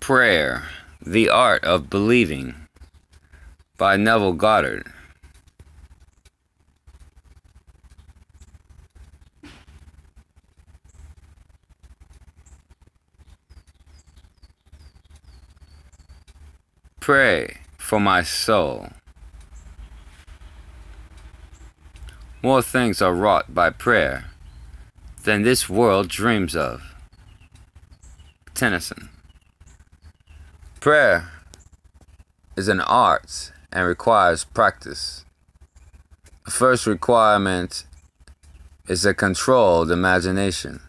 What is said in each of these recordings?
Prayer, the Art of Believing by Neville Goddard. Pray for my soul. More things are wrought by prayer than this world dreams of. Tennyson. Prayer is an art and requires practice. The first requirement is a controlled imagination.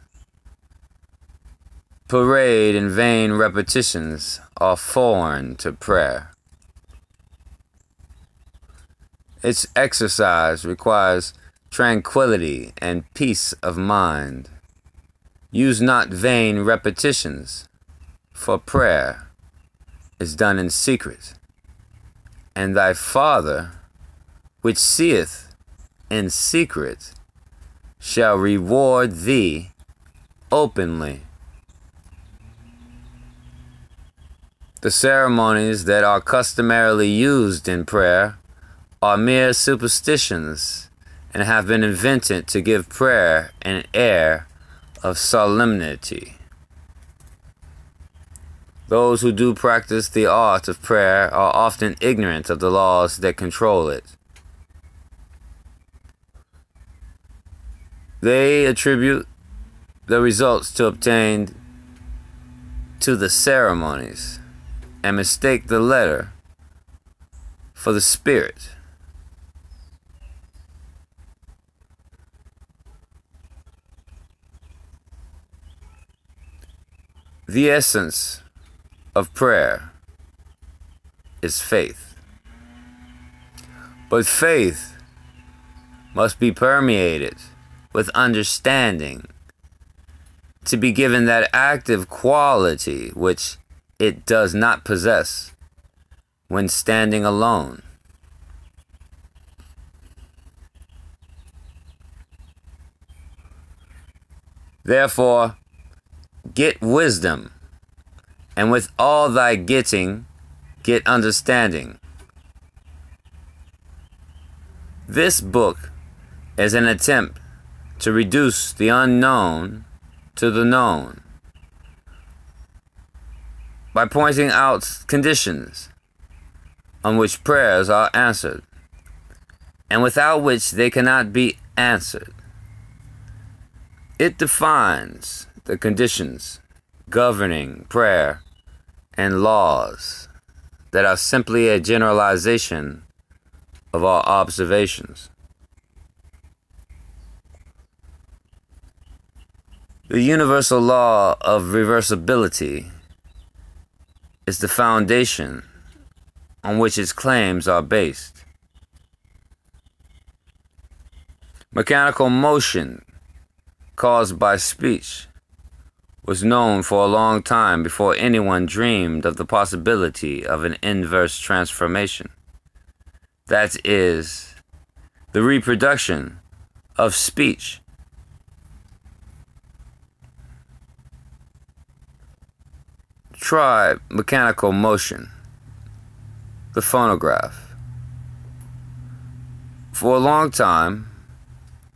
Parade and vain repetitions are foreign to prayer. Its exercise requires tranquility and peace of mind. Use not vain repetitions, for prayer is done in secret, and thy Father, which seeth in secret, shall reward thee openly. The ceremonies that are customarily used in prayer are mere superstitions and have been invented to give prayer an air of solemnity. Those who do practice the art of prayer are often ignorant of the laws that control it. They attribute the results obtained to the ceremonies and mistake the letter for the spirit. The essence of prayer is faith. But faith must be permeated with understanding to be given that active quality which it does not possess when standing alone. Therefore, get wisdom, and with all thy getting, get understanding. This book is an attempt to reduce the unknown to the known by pointing out conditions on which prayers are answered and without which they cannot be answered. It defines the conditions governing prayer and laws that are simply a generalization of our observations. The universal law of reversibility is the foundation on which its claims are based. Mechanical motion caused by speech was known for a long time before anyone dreamed of the possibility of an inverse transformation. That is, the reproduction of speech. Try mechanical motion, the phonograph. For a long time,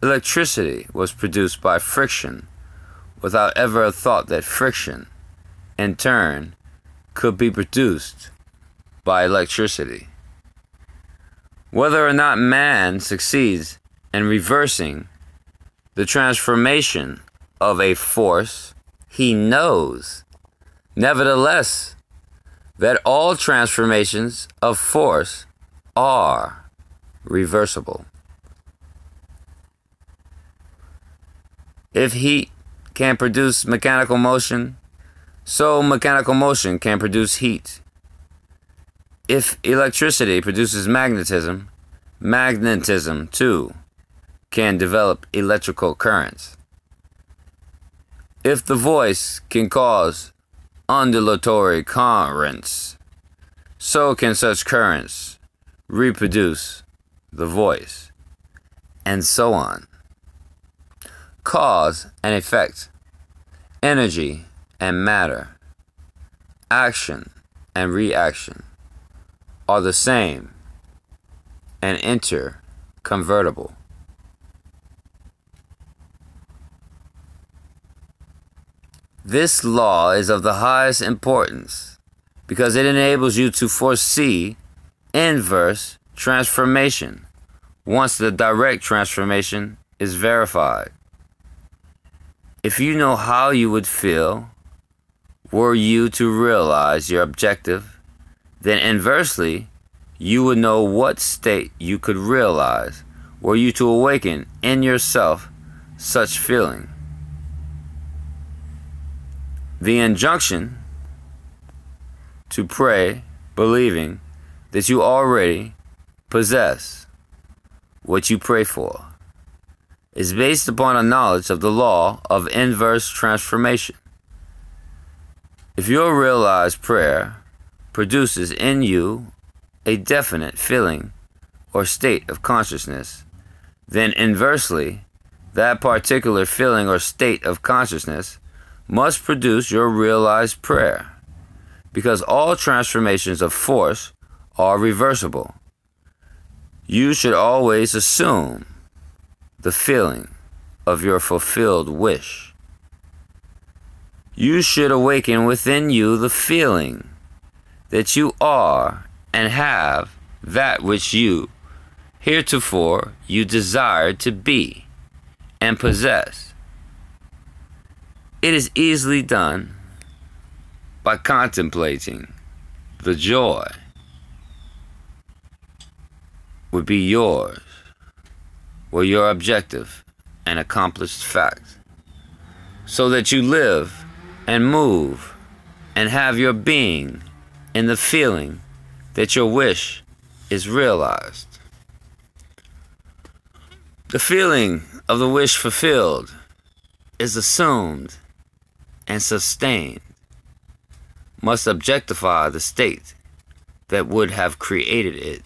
electricity was produced by friction without ever a thought that friction, in turn, could be produced by electricity. Whether or not man succeeds in reversing the transformation of a force, he knows, nevertheless, that all transformations of force are reversible. If heat can produce mechanical motion, so mechanical motion can produce heat. If electricity produces magnetism, magnetism, too, can develop electrical currents. If the voice can cause undulatory currents, so can such currents reproduce the voice, and so on. Cause and effect, energy and matter, action and reaction are the same and interconvertible. This law is of the highest importance because it enables you to foresee inverse transformation once the direct transformation is verified. If you know how you would feel were you to realize your objective, then inversely, you would know what state you could realize were you to awaken in yourself such feeling. The injunction to pray, believing that you already possess what you pray for, is based upon a knowledge of the law of inverse transformation. If your realized prayer produces in you a definite feeling or state of consciousness, then inversely, that particular feeling or state of consciousness must produce your realized prayer, because all transformations of force are reversible. You should always assume the feeling of your fulfilled wish. You should awaken within you the feeling that you are and have that which you heretofore you desired to be and possess. It is easily done by contemplating the joy would be yours, were your objective and accomplished fact, so that you live and move and have your being in the feeling that your wish is realized. The feeling of the wish fulfilled is assumed and sustained, must objectify the state that would have created it.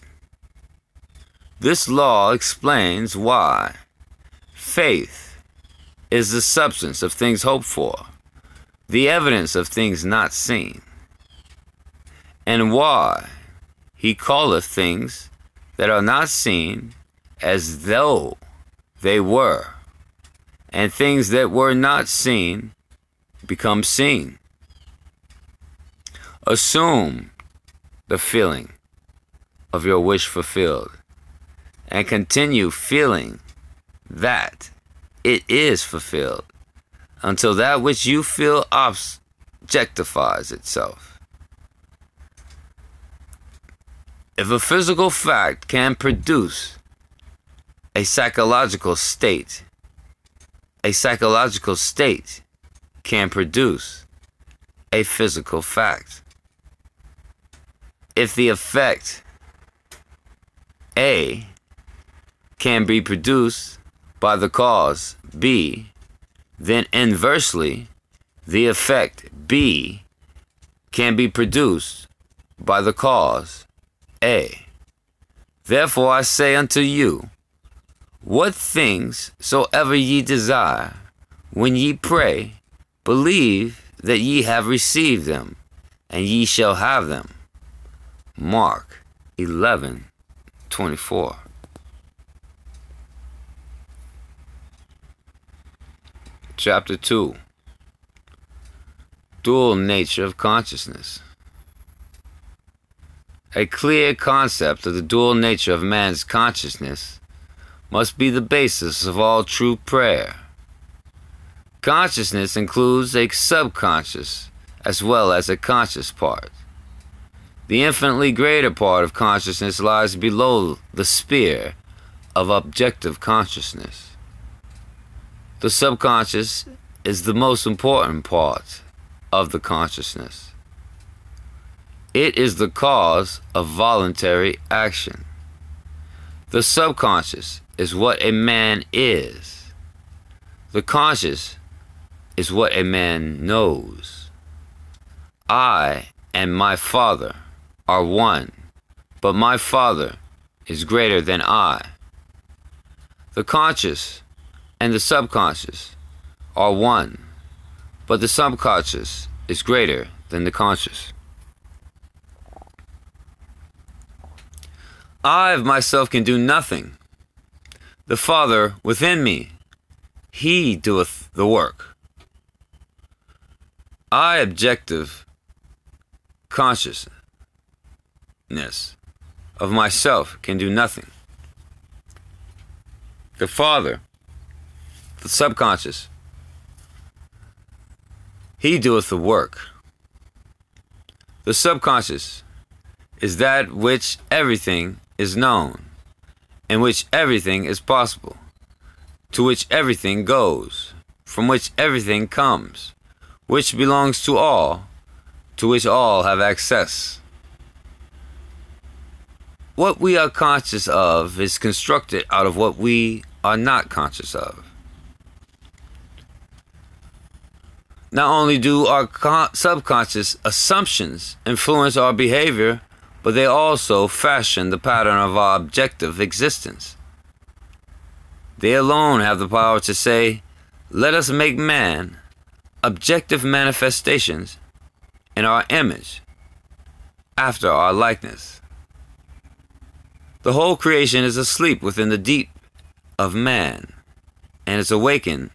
This law explains why faith is the substance of things hoped for, the evidence of things not seen, and why he calleth things that are not seen as though they were, and things that were not seen become seen. Assume the feeling of your wish fulfilled, and continue feeling that it is fulfilled until that which you feel objectifies itself. If a physical fact can produce a psychological state can produce a physical fact. If the effect A can be produced by the cause B, then inversely, the effect B can be produced by the cause A. Therefore I say unto you, what things soever ye desire, when ye pray, believe that ye have received them, and ye shall have them. Mark 11:24. Chapter 2. Dual nature of consciousness. A clear concept of the dual nature of man's consciousness must be the basis of all true prayer. Consciousness includes a subconscious as well as a conscious part. The infinitely greater part of consciousness lies below the sphere of objective consciousness. The subconscious is the most important part of the consciousness. It is the cause of voluntary action. The subconscious is what a man is. The conscious is what a man knows. I and my Father are one, but my Father is greater than I. The conscious and the subconscious are one, but the subconscious is greater than the conscious. I of myself can do nothing. The Father within me, he doeth the work. I, objective consciousness of myself, can do nothing. The Father, the subconscious, he doeth the work. The subconscious is that which everything is known, in which everything is possible, to which everything goes, from which everything comes, which belongs to all, to which all have access. What we are conscious of is constructed out of what we are not conscious of. Not only do our subconscious assumptions influence our behavior, but they also fashion the pattern of our objective existence. They alone have the power to say, "Let us make man objective manifestations in our image, after our likeness." The whole creation is asleep within the deep of man, and is awakened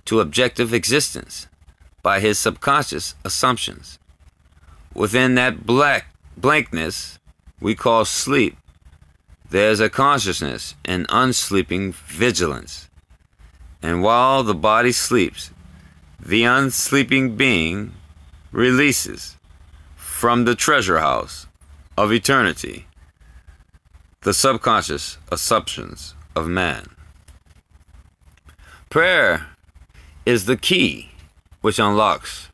to objective existence by his subconscious assumptions. Within that blankness we call sleep, there is a consciousness and unsleeping vigilance. And while the body sleeps, the unsleeping being releases from the treasure house of eternity the subconscious assumptions of man. Prayer is the key which unlocks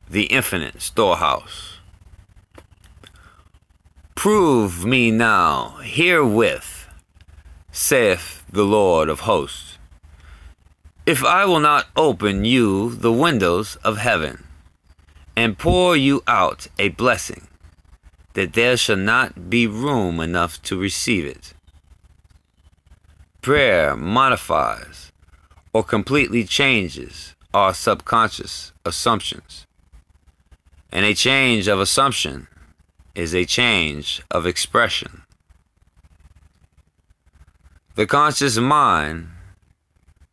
the infinite storehouse. "Prove me now herewith, saith the Lord of hosts, if I will not open you the windows of heaven, and pour you out a blessing, that there shall not be room enough to receive it." Prayer modifies or completely changes our subconscious assumptions. And a change of assumption is a change of expression. The conscious mind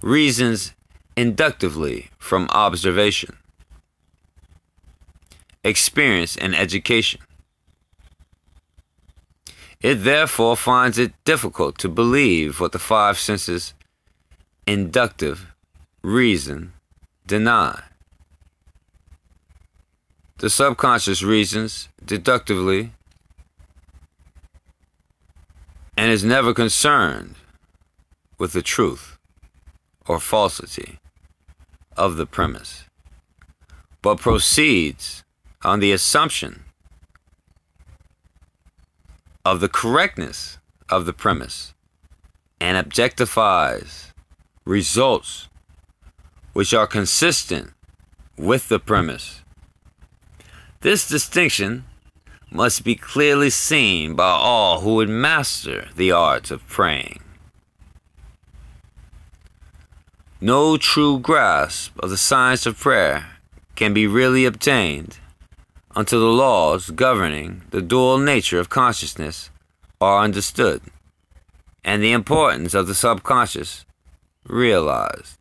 reasons inductively from observation, experience, and education. It therefore finds it difficult to believe what the five senses, inductive reason, deny. The subconscious reasons deductively and is never concerned with the truth or falsity of the premise, but proceeds on the assumption of the correctness of the premise and objectifies results which are consistent with the premise. This distinction must be clearly seen by all who would master the art of praying. No true grasp of the science of prayer can be really obtained until the laws governing the dual nature of consciousness are understood, and the importance of the subconscious realized.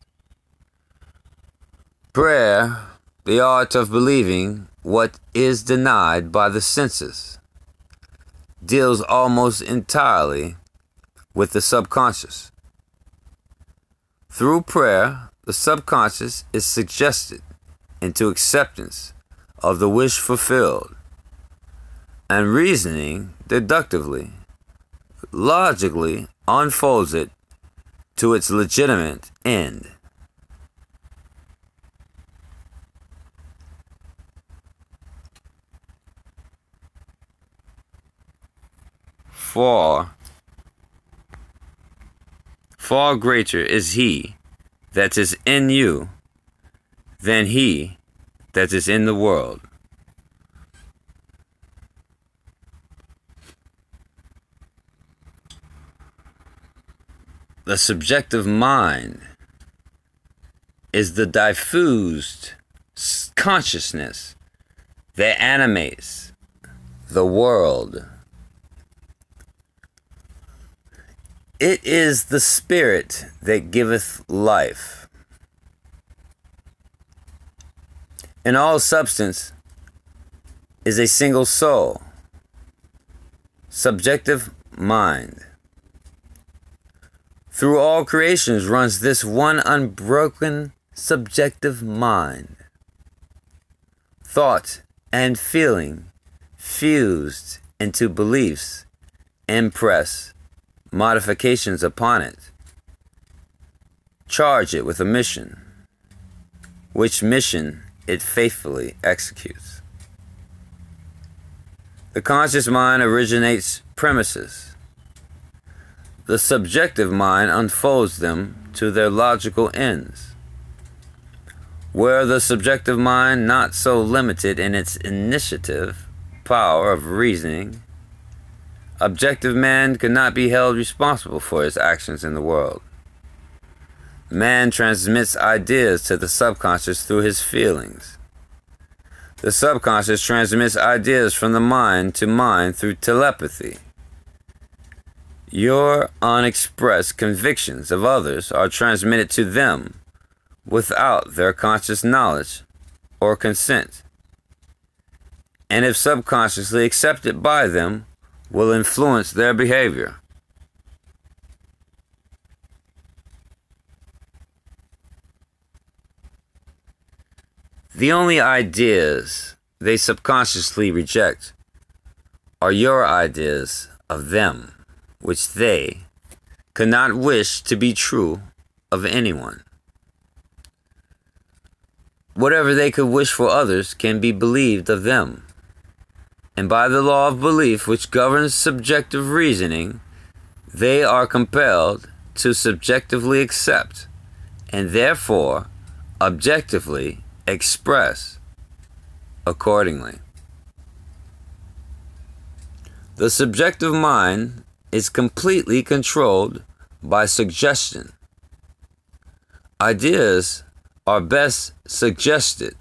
Prayer, the art of believing what is denied by the senses, deals almost entirely with the subconscious. Through prayer, the subconscious is suggested into acceptance of the wish fulfilled, and reasoning deductively, logically unfolds it to its legitimate end. Far greater is he that is in you than he that is in the world. The subjective mind is the diffused consciousness that animates the world. It is the Spirit that giveth life. In all substance is a single soul, subjective mind. Through all creations runs this one unbroken subjective mind. Thought and feeling fused into beliefs impress modifications upon it. Charge it with a mission, which mission it faithfully executes. The conscious mind originates premises. The subjective mind unfolds them to their logical ends. Were the subjective mind not so limited in its initiative power of reasoning, objective man could not be held responsible for his actions in the world. Man transmits ideas to the subconscious through his feelings. The subconscious transmits ideas from the mind to mind through telepathy. Your unexpressed convictions of others are transmitted to them without their conscious knowledge or consent, and if subconsciously accepted by them, will influence their behavior. The only ideas they subconsciously reject are your ideas of them, which they could not wish to be true of anyone. Whatever they could wish for others can be believed of them, and by the law of belief which governs subjective reasoning, they are compelled to subjectively accept, and therefore objectively express accordingly. The subjective mind is completely controlled by suggestion. Ideas are best suggested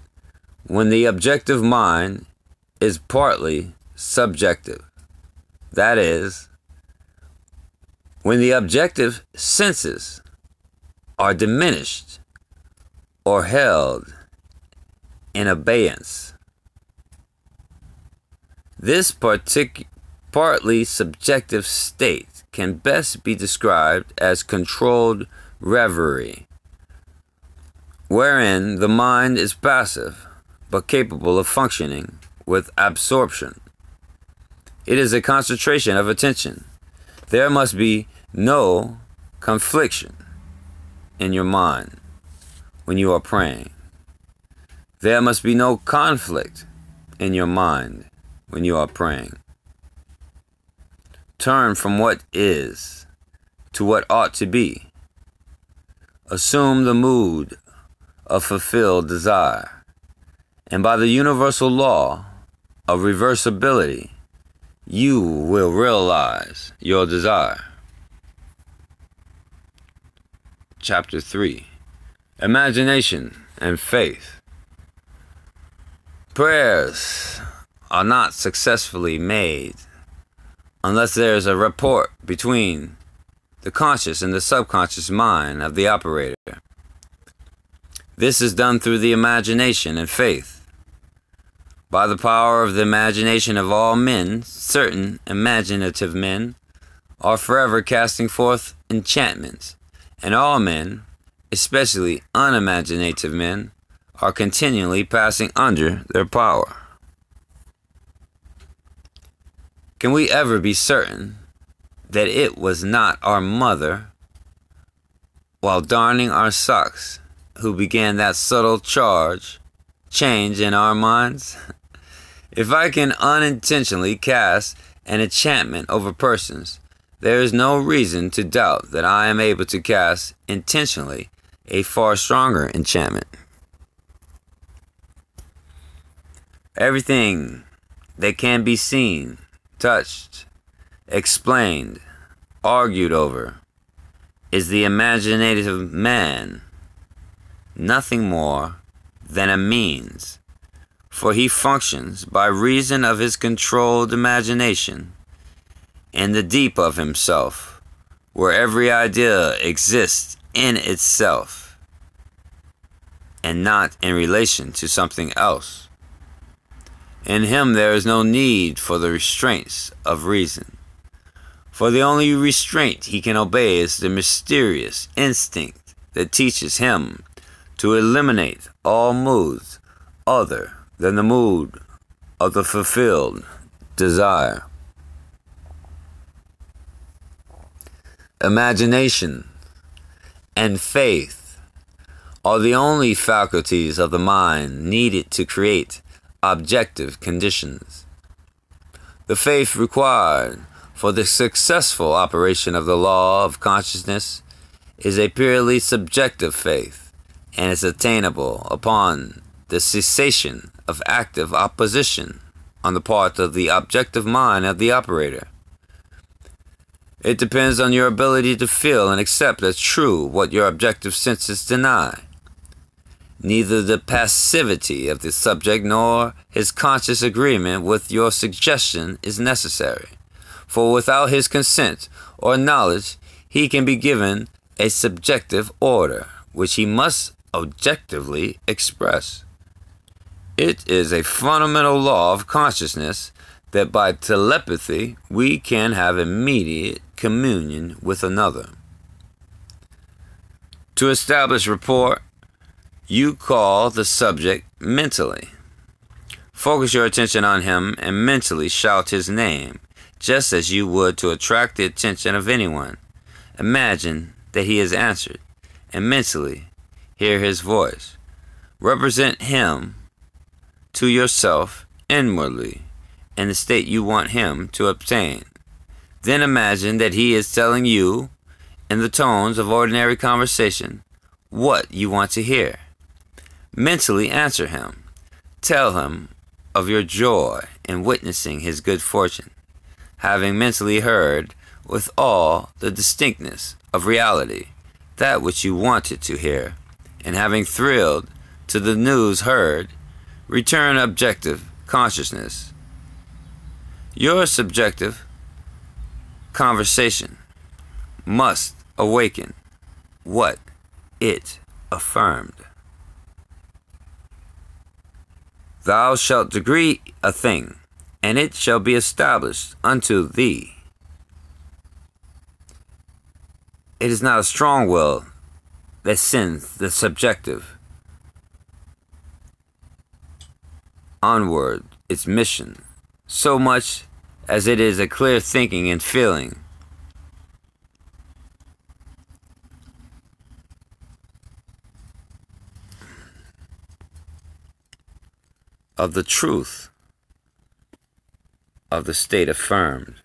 when the objective mind is partly subjective. That is, when the objective senses are diminished or held in abeyance. This partly subjective state can best be described as controlled reverie, wherein the mind is passive but capable of functioning with absorption. It is a concentration of attention. There must be no confliction in your mind when you are praying. There must be no conflict in your mind when you are praying. Turn from what is to what ought to be. Assume the mood of fulfilled desire, and by the universal law of reversibility, you will realize your desire. Chapter 3. Imagination and Faith. Prayers are not successfully made unless there is a rapport between the conscious and the subconscious mind of the operator. This is done through the imagination and faith. By the power of the imagination of all men, certain imaginative men are forever casting forth enchantments, and all men, especially unimaginative men, are continually passing under their power. Can we ever be certain that it was not our mother, while darning our socks, who began that subtle change in our minds? If I can unintentionally cast an enchantment over persons, there is no reason to doubt that I am able to cast intentionally a far stronger enchantment. Everything that can be seen, touched, explained, argued over, is the imaginative man, nothing more than a means, for he functions by reason of his controlled imagination in the deep of himself, where every idea exists in itself and not in relation to something else. In him there is no need for the restraints of reason, for the only restraint he can obey is the mysterious instinct that teaches him to eliminate all moods other than the mood of the fulfilled desire. Imagination and faith are the only faculties of the mind needed to create objective conditions. The faith required for the successful operation of the law of consciousness is a purely subjective faith, and is attainable upon the cessation of active opposition on the part of the objective mind of the operator. It depends on your ability to feel and accept as true what your objective senses deny. Neither the passivity of the subject nor his conscious agreement with your suggestion is necessary, for without his consent or knowledge he can be given a subjective order, which he must objectively express. It is a fundamental law of consciousness that by telepathy we can have immediate communion with another. To establish rapport, you call the subject mentally. Focus your attention on him and mentally shout his name, just as you would to attract the attention of anyone. Imagine that he is answered, and mentally hear his voice. Represent him to yourself inwardly in the state you want him to obtain. Then imagine that he is telling you, in the tones of ordinary conversation, what you want to hear. Mentally answer him. Tell him of your joy in witnessing his good fortune, having mentally heard with all the distinctness of reality that which you wanted to hear, and having thrilled to the news heard, return objective consciousness. Your subjective conversation must awaken what it affirmed. Thou shalt decree a thing, and it shall be established unto thee. It is not a strong will that sends the subjective onward its mission, so much as it is a clear thinking and feeling of the truth of the state affirmed.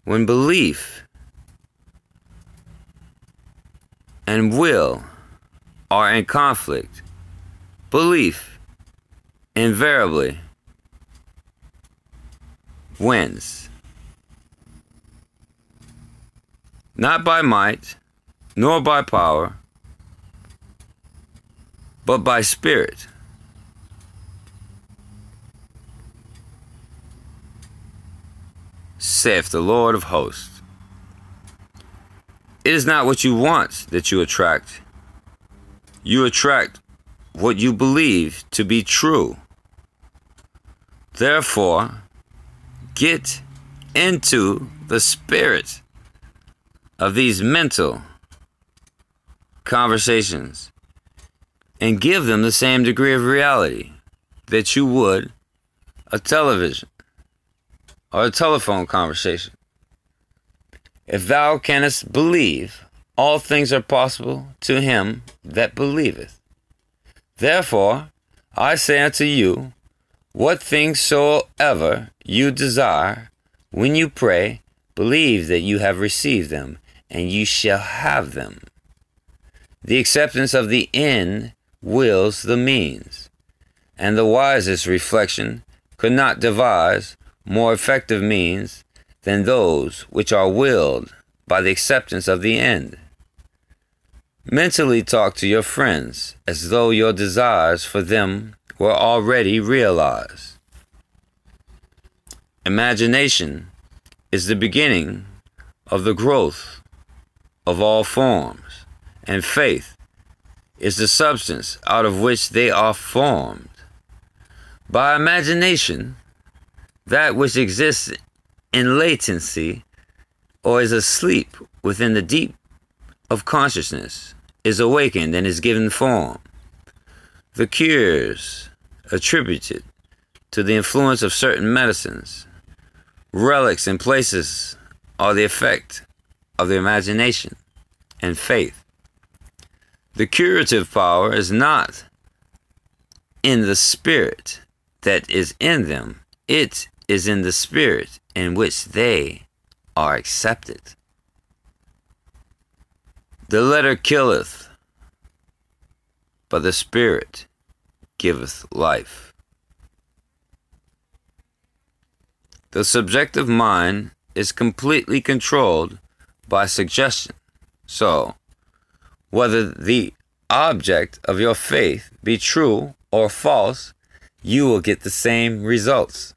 When belief and will are in conflict, belief invariably wins. Not by might, nor by power, but by spirit. Saith the Lord of hosts. It is not what you want that you attract. You attract what you believe to be true. Therefore, get into the spirit of these mental conversations and give them the same degree of reality that you would a television or a telephone conversation. If thou canst believe, all things are possible to him that believeth. Therefore, I say unto you, what things soever you desire, when you pray, believe that you have received them, and you shall have them. The acceptance of the end wills the means, and the wisest reflection could not devise more effective means than those which are willed by the acceptance of the end. Mentally talk to your friends as though your desires for them were already realized. Imagination is the beginning of the growth of all forms, and faith is the substance out of which they are formed. By imagination, that which exists in latency or is asleep within the deep of consciousness is awakened and is given form. The cures attributed to the influence of certain medicines, relics and places are the effect of the imagination and faith. The curative power is not in the spirit that is in them, it is in the spirit in which they are accepted. The letter killeth, but the spirit giveth life. The subjective mind is completely controlled by suggestion. So, whether the object of your faith be true or false, you will get the same results.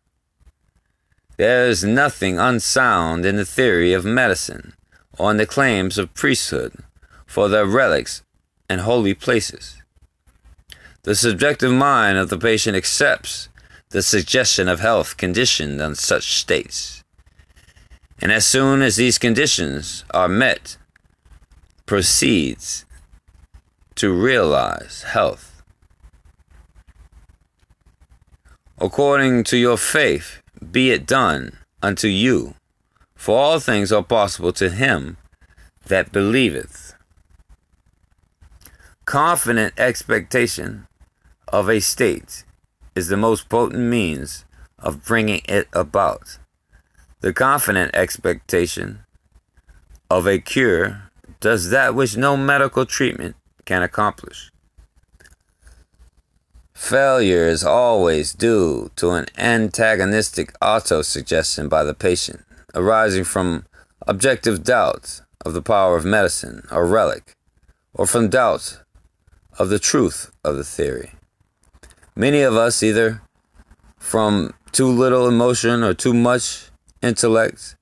There is nothing unsound in the theory of medicine or in the claims of priesthood for their relics and holy places. The subjective mind of the patient accepts the suggestion of health conditioned on such states, and as soon as these conditions are met, proceeds to realize health. According to your faith, be it done unto you, for all things are possible to him that believeth. Confident expectation of a state is the most potent means of bringing it about. The confident expectation of a cure does that which no medical treatment can accomplish. Failure is always due to an antagonistic auto-suggestion by the patient, arising from objective doubts of the power of medicine or relic, or from doubts of the truth of the theory. Many of us, either from too little emotion or too much intellect,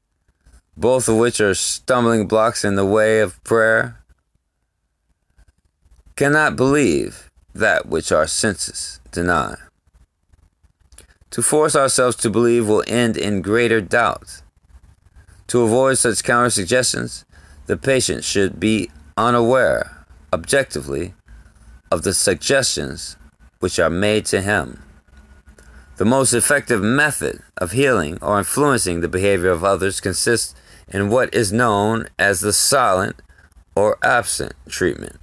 both of which are stumbling blocks in the way of prayer, cannot believe that which our senses deny. To force ourselves to believe will end in greater doubt. To avoid such counter-suggestions, the patient should be unaware, objectively, of the suggestions which are made to him. The most effective method of healing or influencing the behavior of others consists in what is known as the silent or absent treatment.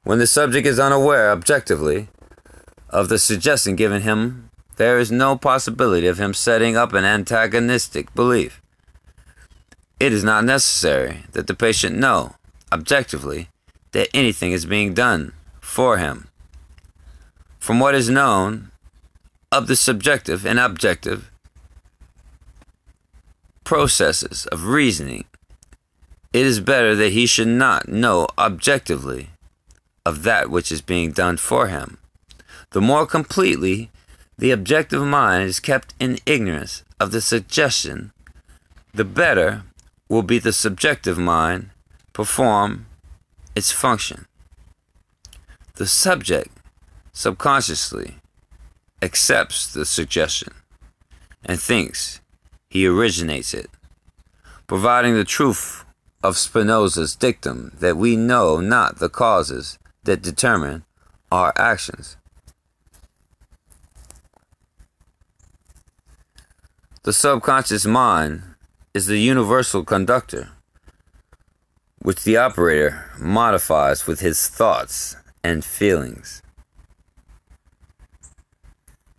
When the subject is unaware objectively of the suggestion given him, there is no possibility of him setting up an antagonistic belief. It is not necessary that the patient know objectively that anything is being done for him. From what is known of the subjective and objective processes of reasoning, it is better that he should not know objectively of that which is being done for him. The more completely the objective mind is kept in ignorance of the suggestion, the better will be the subjective mind perform its function. The subject subconsciously accepts the suggestion and thinks he originates it, providing the truth of Spinoza's dictum that we know not the causes that determine our actions. The subconscious mind is the universal conductor, which the operator modifies with his thoughts and feelings.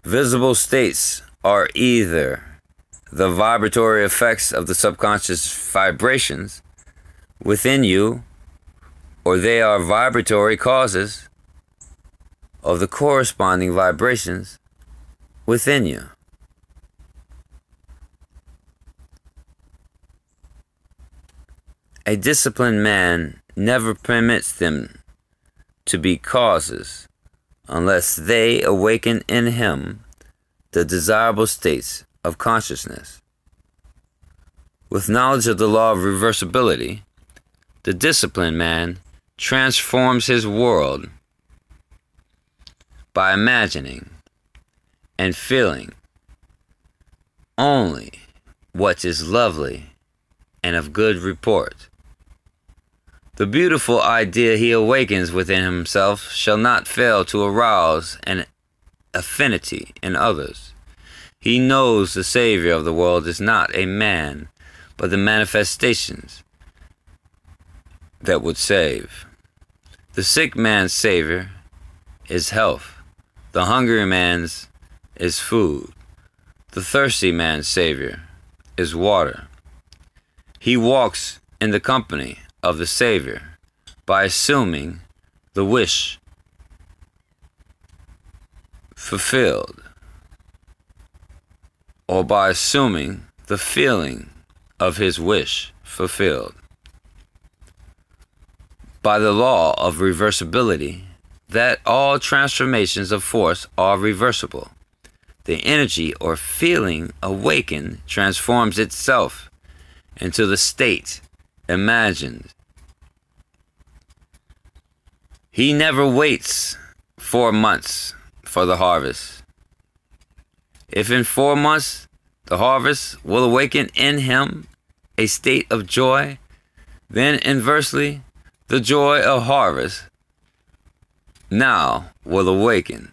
Visible states are either the vibratory effects of the subconscious vibrations within you, or they are vibratory causes of the corresponding vibrations within you. A disciplined man never permits them to be causes unless they awaken in him the desirable states of consciousness. With knowledge of the law of reversibility, the disciplined man transforms his world by imagining and feeling only what is lovely and of good report. The beautiful idea he awakens within himself shall not fail to arouse an affinity in others. He knows the Savior of the world is not a man, but the manifestations that would save. The sick man's Savior is health. The hungry man's is food. The thirsty man's Savior is water. He walks in the company of the Savior by assuming the wish fulfilled, or by assuming the feeling of his wish fulfilled. By the law of reversibility, that all transformations of force are reversible. The energy or feeling awakened transforms itself into the state imagined. He never waits 4 months for the harvest. If in 4 months the harvest will awaken in him a state of joy, then inversely the joy of harvest now will awaken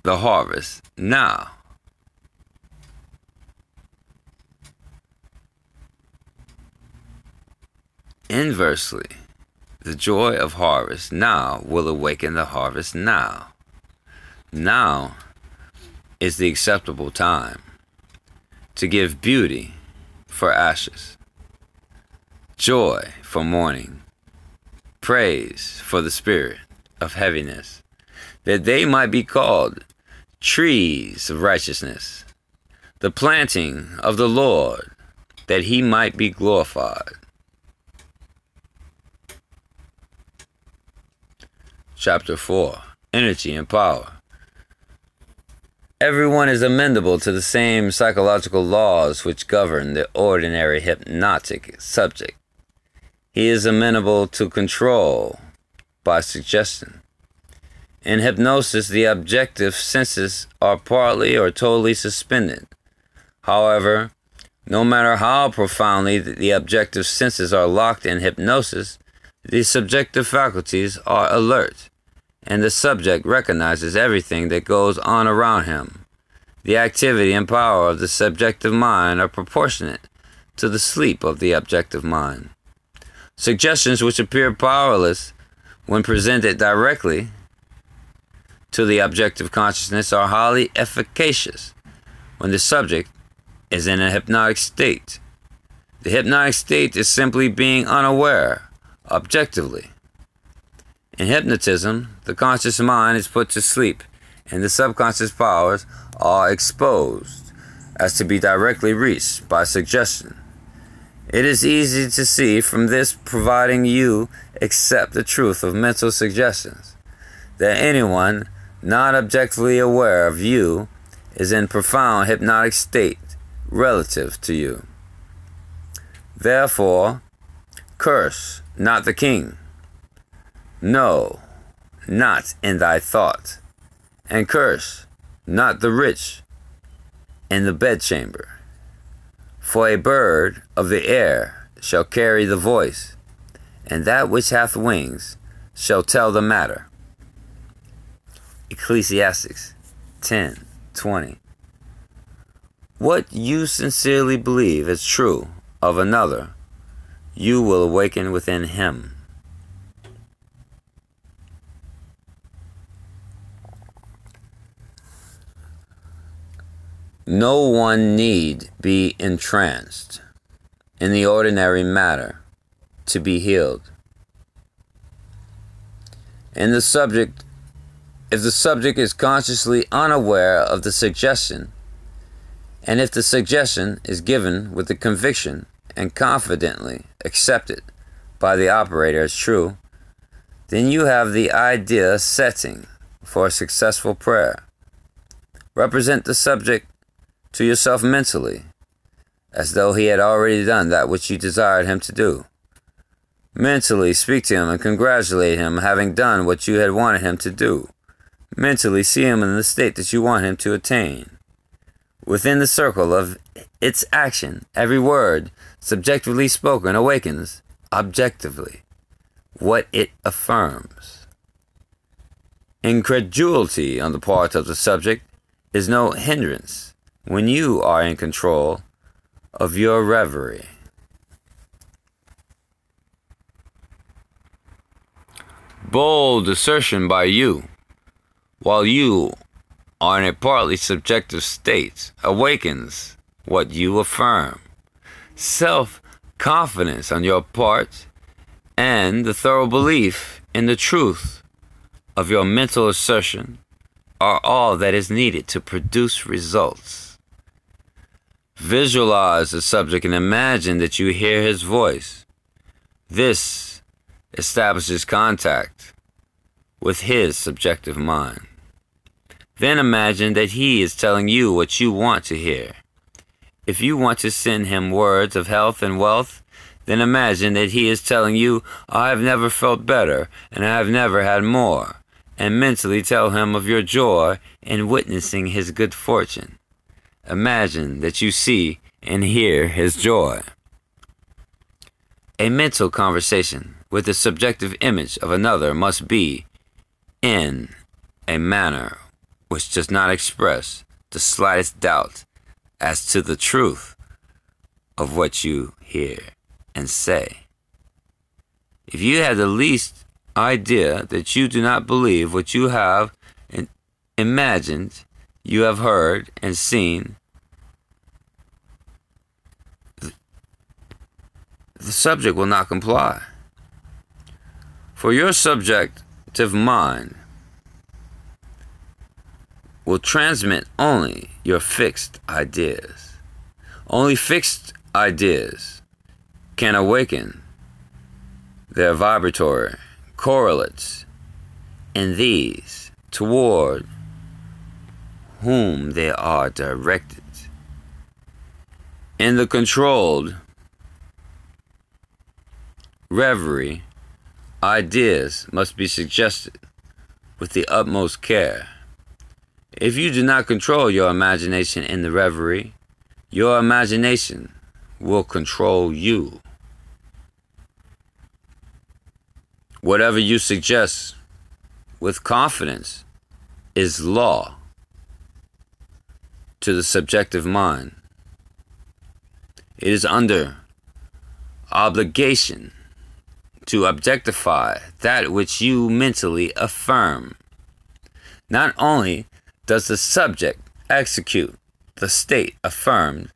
the harvest now. Inversely, the joy of harvest now will awaken the harvest now. Now is the acceptable time to give beauty for ashes, joy for mourning, praise for the spirit of heaviness, that they might be called trees of righteousness, the planting of the Lord, that he might be glorified. Chapter 4. Energy and Power. Everyone is amenable to the same psychological laws which govern the ordinary hypnotic subject. He is amenable to control by suggestion. In hypnosis, the objective senses are partly or totally suspended. However, no matter how profoundly the objective senses are locked in hypnosis, the subjective faculties are alert, and the subject recognizes everything that goes on around him. The activity and power of the subjective mind are proportionate to the sleep of the objective mind. Suggestions which appear powerless when presented directly to the objective consciousness are highly efficacious when the subject is in a hypnotic state. The hypnotic state is simply being unaware objectively. In hypnotism, the conscious mind is put to sleep and the subconscious powers are exposed as to be directly reached by suggestion. It is easy to see from this, providing you accept the truth of mental suggestions, that anyone not objectively aware of you is in profound hypnotic state relative to you. Therefore, curse not the king, no, not in thy thought, and curse not the rich in the bedchamber. For a bird of the air shall carry the voice, and that which hath wings shall tell the matter. Ecclesiastes 10:20. What you sincerely believe is true of another, you will awaken within him. No one need be entranced in the ordinary matter to be healed. And if the subject is consciously unaware of the suggestion, and if the suggestion is given with the conviction and confidently accepted by the operator as true, then you have the idea setting for a successful prayer. Represent the subject to yourself mentally, as though he had already done that which you desired him to do. Mentally speak to him and congratulate him having done what you had wanted him to do. Mentally see him in the state that you want him to attain. Within the circle of its action, every word subjectively spoken awakens objectively what it affirms. Incredulity on the part of the subject is no hindrance when you are in control of your reverie. Bold assertion by you, while you are in a partly subjective state, awakens what you affirm. Self-confidence on your part and the thorough belief in the truth of your mental assertion are all that is needed to produce results. Visualize the subject and imagine that you hear his voice. This establishes contact with his subjective mind. Then imagine that he is telling you what you want to hear. If you want to send him words of health and wealth, then imagine that he is telling you, I have never felt better and I have never had more, and mentally tell him of your joy in witnessing his good fortune. Imagine that you see and hear his joy. A mental conversation with the subjective image of another must be in a manner which does not express the slightest doubt as to the truth of what you hear and say. If you have the least idea that you do not believe what you have imagined, you have heard and seen, the subject will not comply. For your subjective mind will transmit only your fixed ideas. Only fixed ideas can awaken their vibratory correlates in these toward whom they are directed. In the controlled reverie, ideas must be suggested with the utmost care. If you do not control your imagination in the reverie, your imagination will control you. Whatever you suggest with confidence is law to the subjective mind. It is under obligation to objectify that which you mentally affirm. Not only does the subject execute the state affirmed,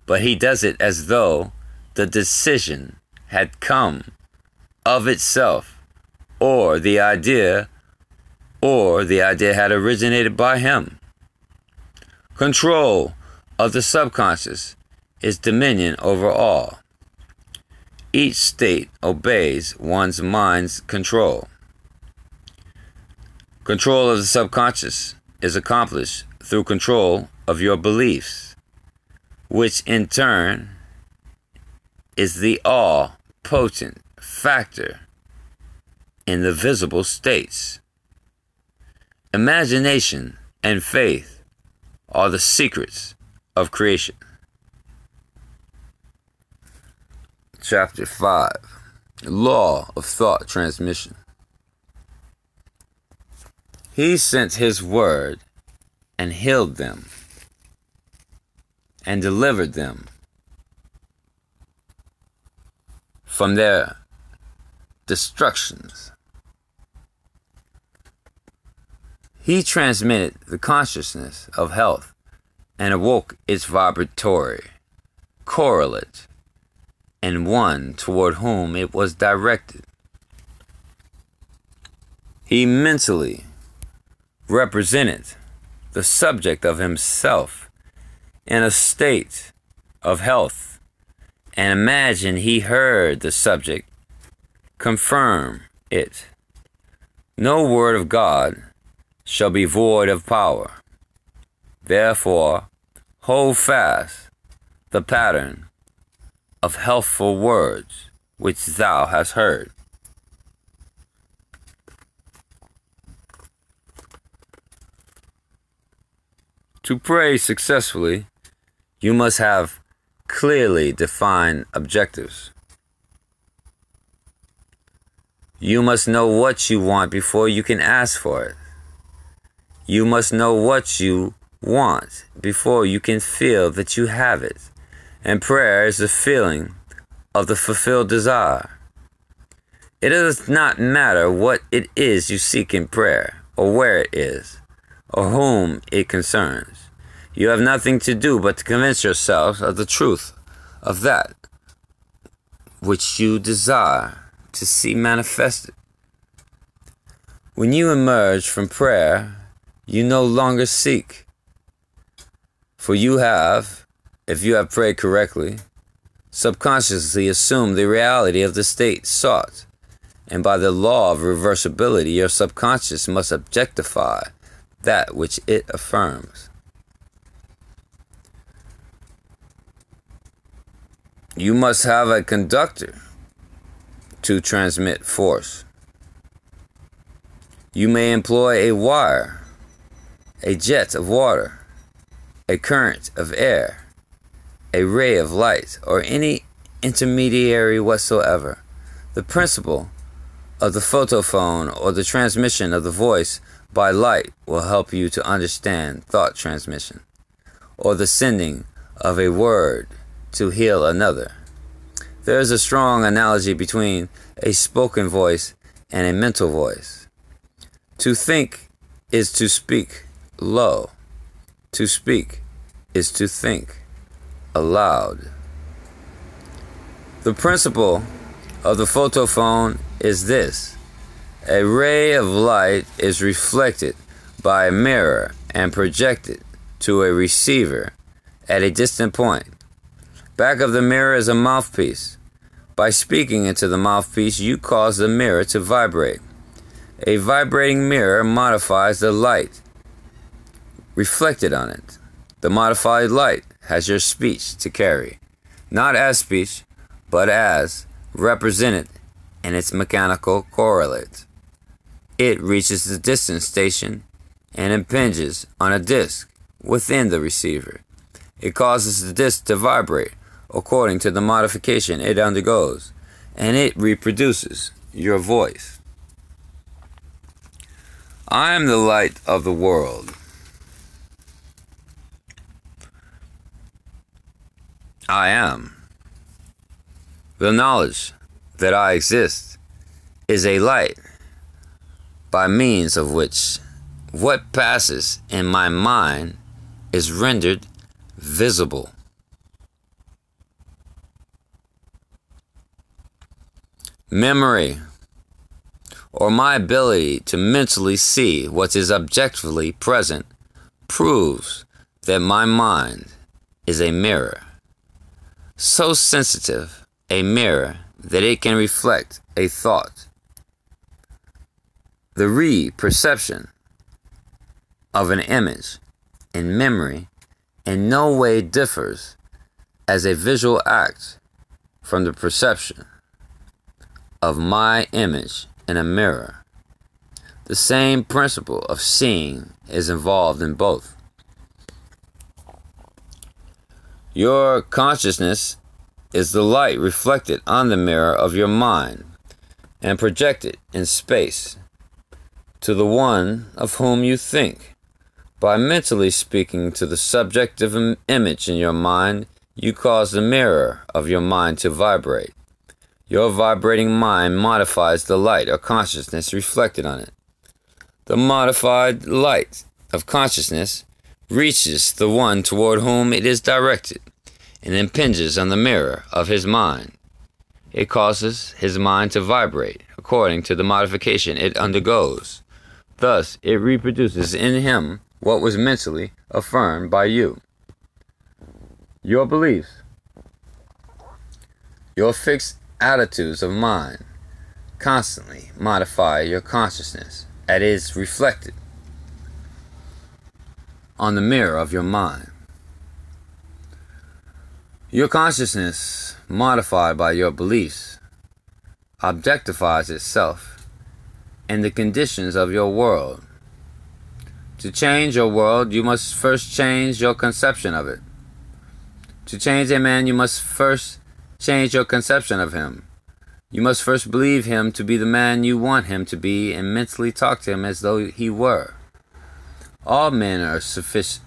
but he does it as though the decision had come of itself, or the idea had originated by him. Control of the subconscious is dominion over all. Each state obeys one's mind's control. Control of the subconscious is accomplished through control of your beliefs, which in turn is the all-potent factor in the visible states. Imagination and faith are the secrets of creation. Chapter 5. Law of Thought Transmission. He sent his word and healed them and delivered them from their destructions. He transmitted the consciousness of health and awoke its vibratory correlate and one toward whom it was directed. He mentally represented the subject of himself in a state of health, and imagined he heard the subject confirm it. No word of God shall be void of power. Therefore, hold fast the pattern of healthful words which thou hast heard. To pray successfully, you must have clearly defined objectives. You must know what you want before you can ask for it. You must know what you want before you can feel that you have it. And prayer is the feeling of the fulfilled desire. It does not matter what it is you seek in prayer, or where it is, or whom it concerns. You have nothing to do but to convince yourselves of the truth of that which you desire to see manifested. When you emerge from prayer, you no longer seek, for you have, if you have prayed correctly, subconsciously assumed the reality of the state sought, and by the law of reversibility, your subconscious must objectify that which it affirms. You must have a conductor to transmit force. You may employ a wire, a jet of water, a current of air, a ray of light, or any intermediary whatsoever. The principle of the photophone or the transmission of the voice by light will help you to understand thought transmission, or the sending of a word to heal another. There is a strong analogy between a spoken voice and a mental voice. To think is to speak low. To speak is to think aloud. The principle of the photophone is this. A ray of light is reflected by a mirror and projected to a receiver at a distant point. Back of the mirror is a mouthpiece. By speaking into the mouthpiece, you cause the mirror to vibrate. A vibrating mirror modifies the light reflected on it. The modified light has your speech to carry, not as speech, but as represented in its mechanical correlate. It reaches the distance station and impinges on a disc within the receiver. It causes the disc to vibrate according to the modification it undergoes, and it reproduces your voice. I am the light of the world. I am. The knowledge that I exist is a light by means of which what passes in my mind is rendered visible. Memory, or my ability to mentally see what is objectively present, proves that my mind is a mirror, so sensitive a mirror that it can reflect a thought. The re-perception of an image in memory in no way differs as a visual act from the perception of my image in a mirror. The same principle of seeing is involved in both. Your consciousness is the light reflected on the mirror of your mind and projected in space to the one of whom you think. By mentally speaking to the subjective image in your mind, you cause the mirror of your mind to vibrate. Your vibrating mind modifies the light or consciousness reflected on it. The modified light of consciousness reaches the one toward whom it is directed and impinges on the mirror of his mind. It causes his mind to vibrate according to the modification it undergoes. Thus, it reproduces in him what was mentally affirmed by you. Your beliefs, your fixed attitudes of mind constantly modify your consciousness as it is reflected on the mirror of your mind. Your consciousness, modified by your beliefs, objectifies itself in the conditions of your world. To change your world, you must first change your conception of it. To change a man, you must first change your conception of him. You must first believe him to be the man you want him to be and mentally talk to him as though he were. All men are sufficiently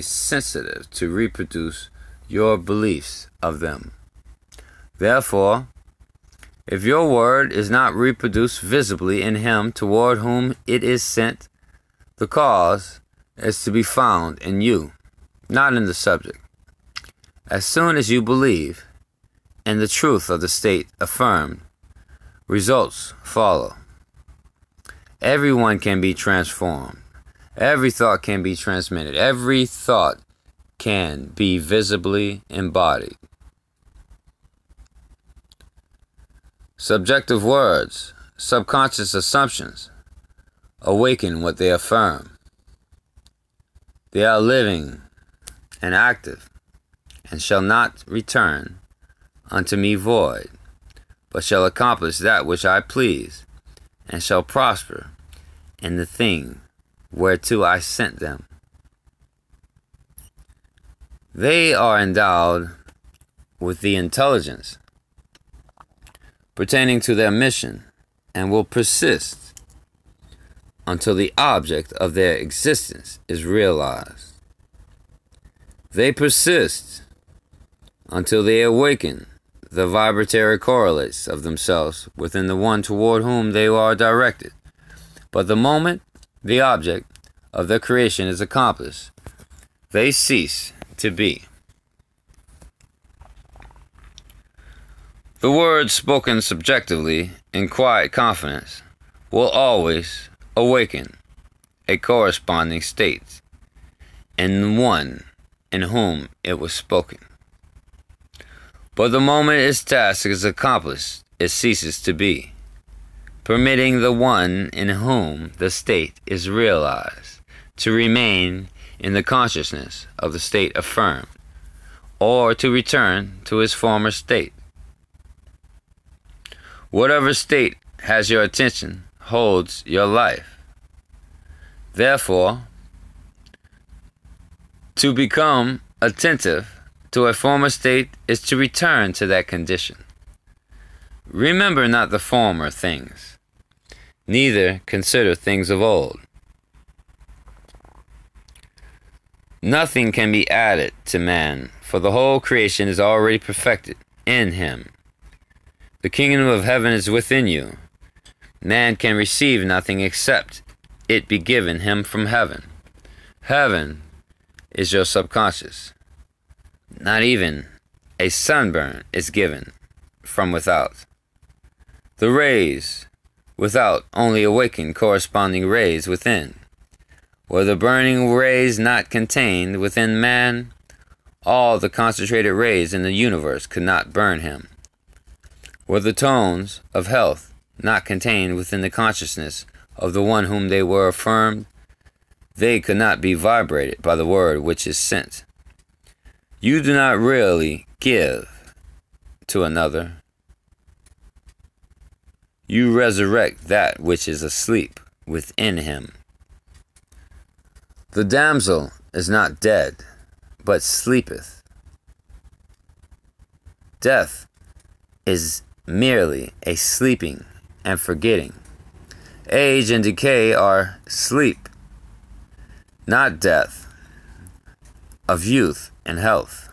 sensitive to reproduce your beliefs of them. Therefore, if your word is not reproduced visibly in him toward whom it is sent, the cause is to be found in you, not in the subject. As soon as you believe in the truth of the state affirmed, results follow. Everyone can be transformed. Every thought can be transmitted. Every thought can be visibly embodied. Subjective words, subconscious assumptions, awaken what they affirm. They are living and active, and shall not return unto me void, but shall accomplish that which I please, and shall prosper in the thing whereto I sent them. They are endowed with the intelligence pertaining to their mission, and will persist until the object of their existence is realized. They persist until they awaken the vibratory correlates of themselves within the one toward whom they are directed. But the moment the object of their creation is accomplished, they cease to be. The words spoken subjectively in quiet confidence will always awaken a corresponding state in the one in whom it was spoken. But the moment its task is accomplished, it ceases to be, permitting the one in whom the state is realized to remain in the consciousness of the state affirmed, or to return to his former state. Whatever state has your attention holds your life. Therefore, to become attentive to a former state is to return to that condition. Remember not the former things, neither consider things of old. Nothing can be added to man, for the whole creation is already perfected in him. The kingdom of heaven is within you. Man can receive nothing except it be given him from heaven. Heaven is your subconscious. Not even a sunburn is given from without. The rays without only awaken corresponding rays within. Were the burning rays not contained within man, all the concentrated rays in the universe could not burn him. Were the tones of health not contained within the consciousness of the one whom they were affirmed, they could not be vibrated by the word which is sent. You do not really give to another. You resurrect that which is asleep within him. The damsel is not dead, but sleepeth. Death is merely a sleeping and forgetting. Age and decay are sleep, not death, of youth and health.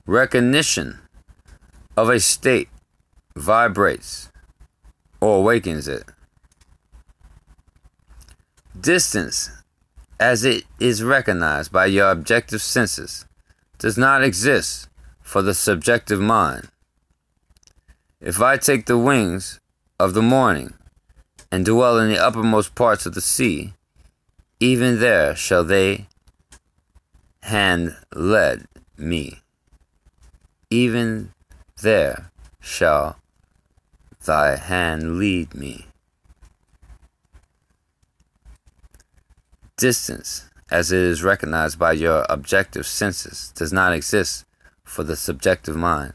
Recognition of a state vibrates or awakens it. Distance, as it is recognized by your objective senses, does not exist for the subjective mind. If I take the wings of the morning and dwell in the uppermost parts of the sea, even there shall they hand lead me. Even there shall thy hand lead me. Distance, as it is recognized by your objective senses, does not exist for the subjective mind.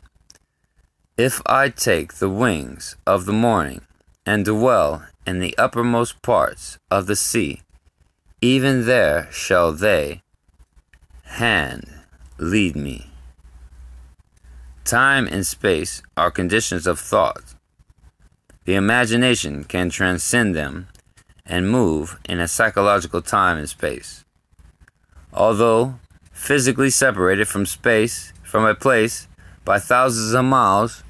If I take the wings of the morning and dwell in the uppermost parts of the sea, even there shall they hand lead me. Time and space are conditions of thought. The imagination can transcend them and move in a psychological time and space. Although physically separated from a place by thousands of miles,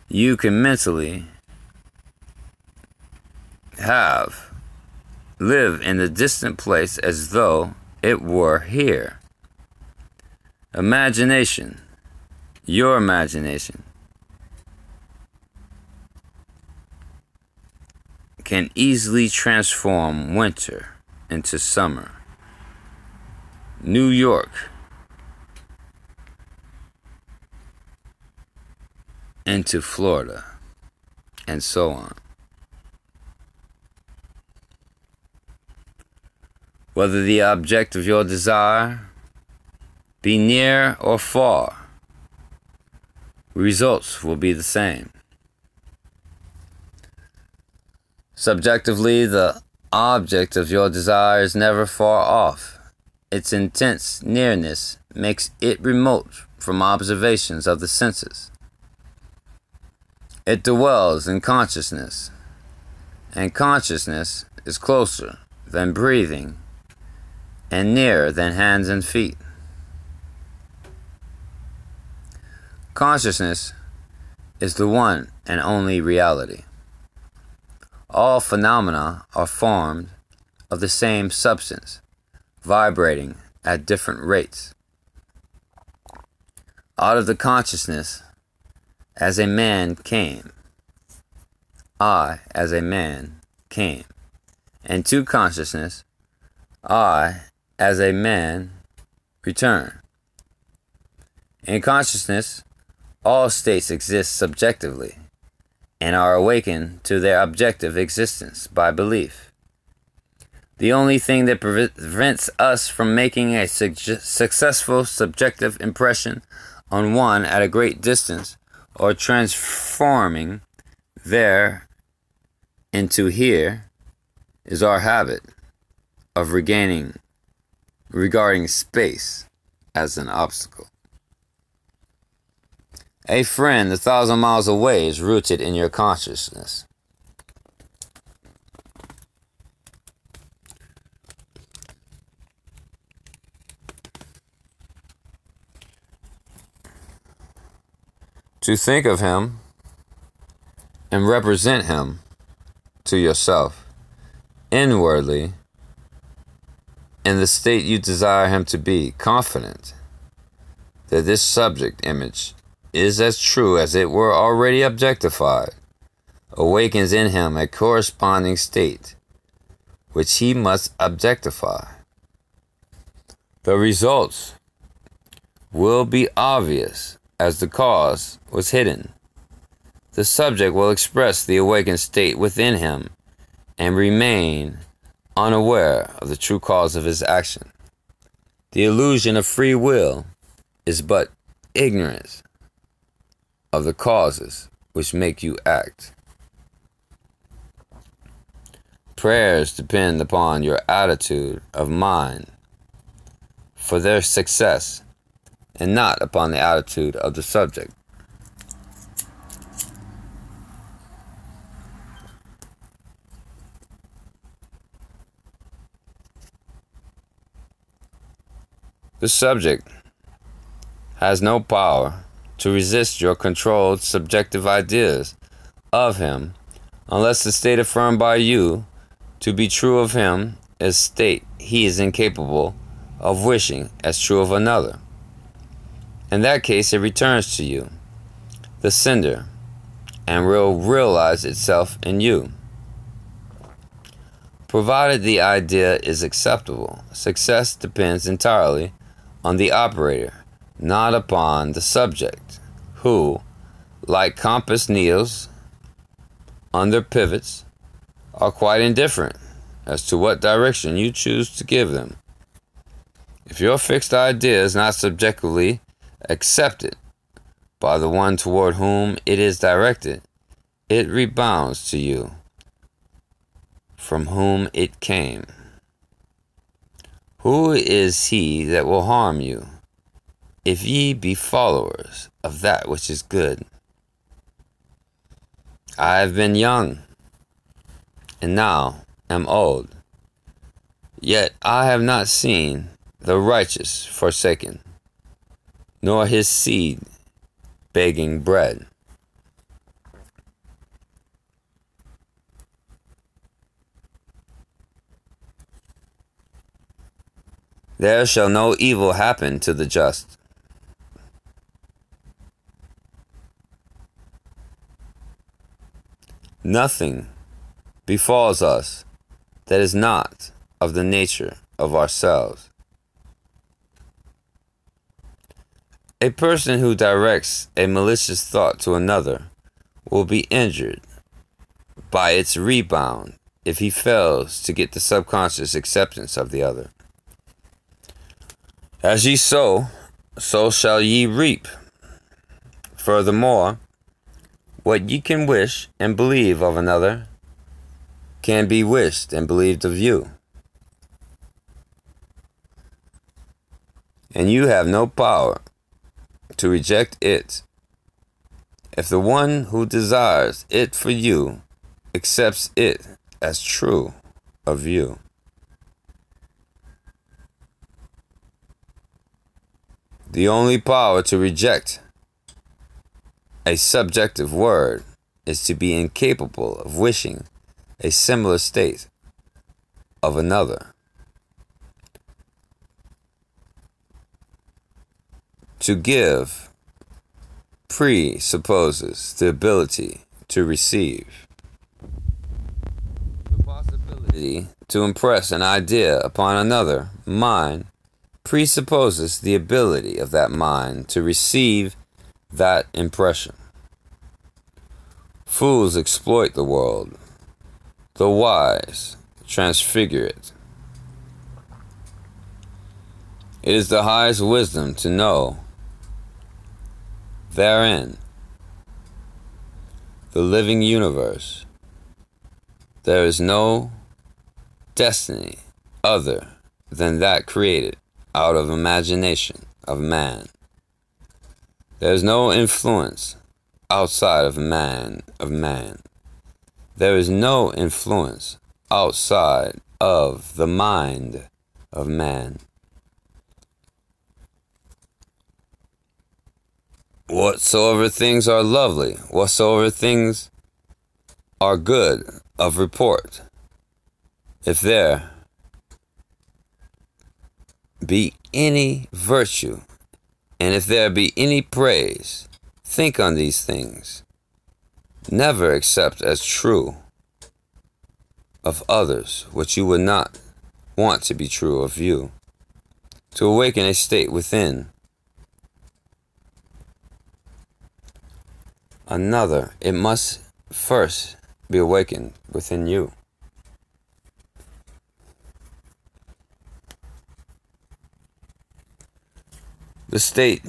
you can mentally live in the distant place as though it were here. Imagination, your imagination, can easily transform winter into summer, New York into Florida, and so on. Whether the object of your desire be near or far, results will be the same. Subjectively, the object of your desire is never far off. Its intense nearness makes it remote from observations of the senses. It dwells in consciousness, and consciousness is closer than breathing and nearer than hands and feet. Consciousness is the one and only reality. All phenomena are formed of the same substance, vibrating at different rates. Out of the consciousness, as a man came, I, as a man, came, and to consciousness, I, as a man, return. In consciousness, all states exist subjectively, and are awakened to their objective existence by belief. The only thing that prevents us from making a successful subjective impression on one at a great distance, or transforming there into here, is our habit of regarding space as an obstacle. A friend 1,000 miles away is rooted in your consciousness. To think of him and represent him to yourself inwardly in the state you desire him to be, confident that this subject image is as true as it were already objectified, awakens in him a corresponding state which he must objectify. The results will be obvious as the cause was hidden. The subject will express the awakened state within him and remain unaware of the true cause of his action. The illusion of free will is but ignorance of the causes which make you act. Prayers depend upon your attitude of mind for their success, and not upon the attitude of the subject. The subject has no power to resist your controlled subjective ideas of him unless the state affirmed by you to be true of him is state he is incapable of wishing as true of another. In that case, it returns to you, the sender, and will realize itself in you. Provided the idea is acceptable, success depends entirely on the operator, not upon the subject, who, like compass needles under pivots, are quite indifferent as to what direction you choose to give them. If your fixed idea is not subjectively accepted by the one toward whom it is directed, it rebounds to you, from whom it came. Who is he that will harm you, if ye be followers of that which is good? I have been young, and now am old, yet I have not seen the righteous forsaken, nor his seed begging bread. There shall no evil happen to the just. Nothing befalls us that is not of the nature of ourselves. A person who directs a malicious thought to another will be injured by its rebound if he fails to get the subconscious acceptance of the other. As ye sow, so shall ye reap. Furthermore, what ye can wish and believe of another can be wished and believed of you. And you have no power to reject it if the one who desires it for you accepts it as true of you. The only power to reject a subjective word is to be incapable of wishing a similar state of another. To give presupposes the ability to receive. The possibility to impress an idea upon another mind presupposes the ability of that mind to receive that impression. Fools exploit the world. The wise transfigure it. It is the highest wisdom to know therein, the living universe, there is no destiny other than that created out of imagination of man. There is no influence outside of man. There is no influence outside of the mind of man. Whatsoever things are lovely, whatsoever things are good of report, if there be any virtue, and if there be any praise, think on these things. Never accept as true of others what you would not want to be true of you. To awaken a state within another, it must first be awakened within you. The state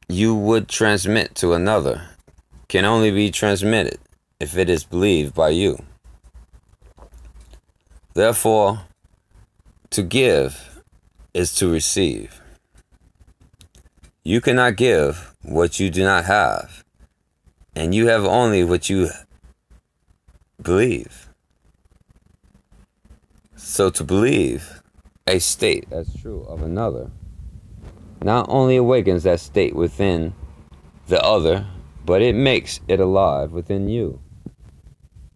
you would transmit to another can only be transmitted if it is believed by you. Therefore, to give is to receive. You cannot give what you do not have, and you have only what you believe. So to believe a state as true of another not only awakens that state within the other, but it makes it alive within you.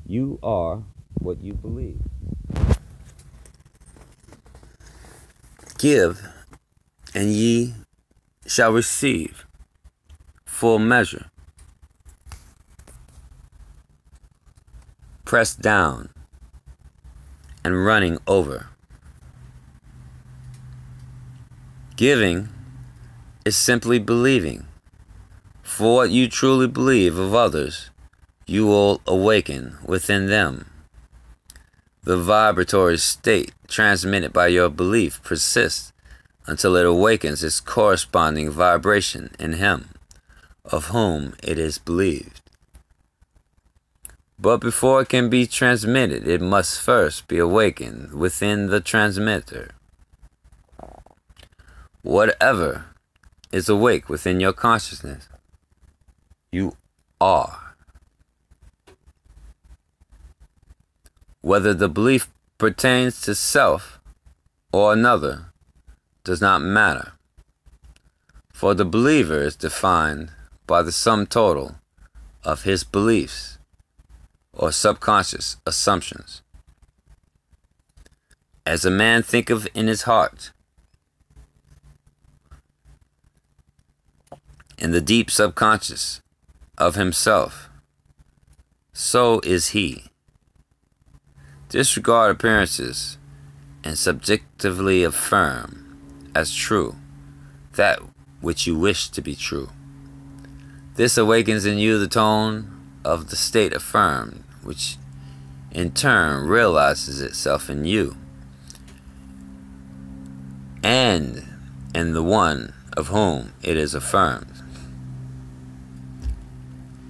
You are what you believe. Give, and ye shall receive full measure, pressed down and running over. Giving is simply believing. For what you truly believe of others, you will awaken within them. The vibratory state transmitted by your belief persists until it awakens its corresponding vibration in him, of whom it is believed. But before it can be transmitted, it must first be awakened within the transmitter. Whatever is awake within your consciousness, you are. Whether the belief pertains to self or another does not matter, for the believer is defined by the sum total of his beliefs or subconscious assumptions. As a man thinketh in his heart, in the deep subconscious of himself, so is he. Disregard appearances and subjectively affirm as true that which you wish to be true. This awakens in you the tone of the state affirmed, which in turn realizes itself in you and in the one of whom it is affirmed.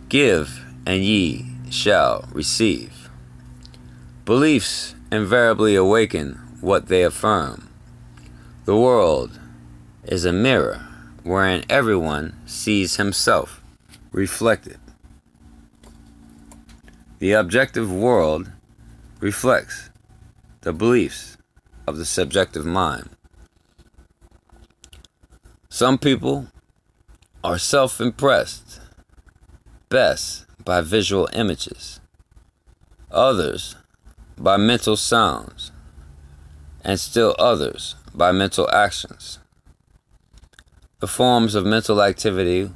Give, and ye shall receive. Beliefs invariably awaken what they affirm. The world is a mirror wherein everyone sees himself reflected. The objective world reflects the beliefs of the subjective mind. Some people are self-impressed best by visual images, others by mental sounds, and still others by mental actions. The forms of mental activity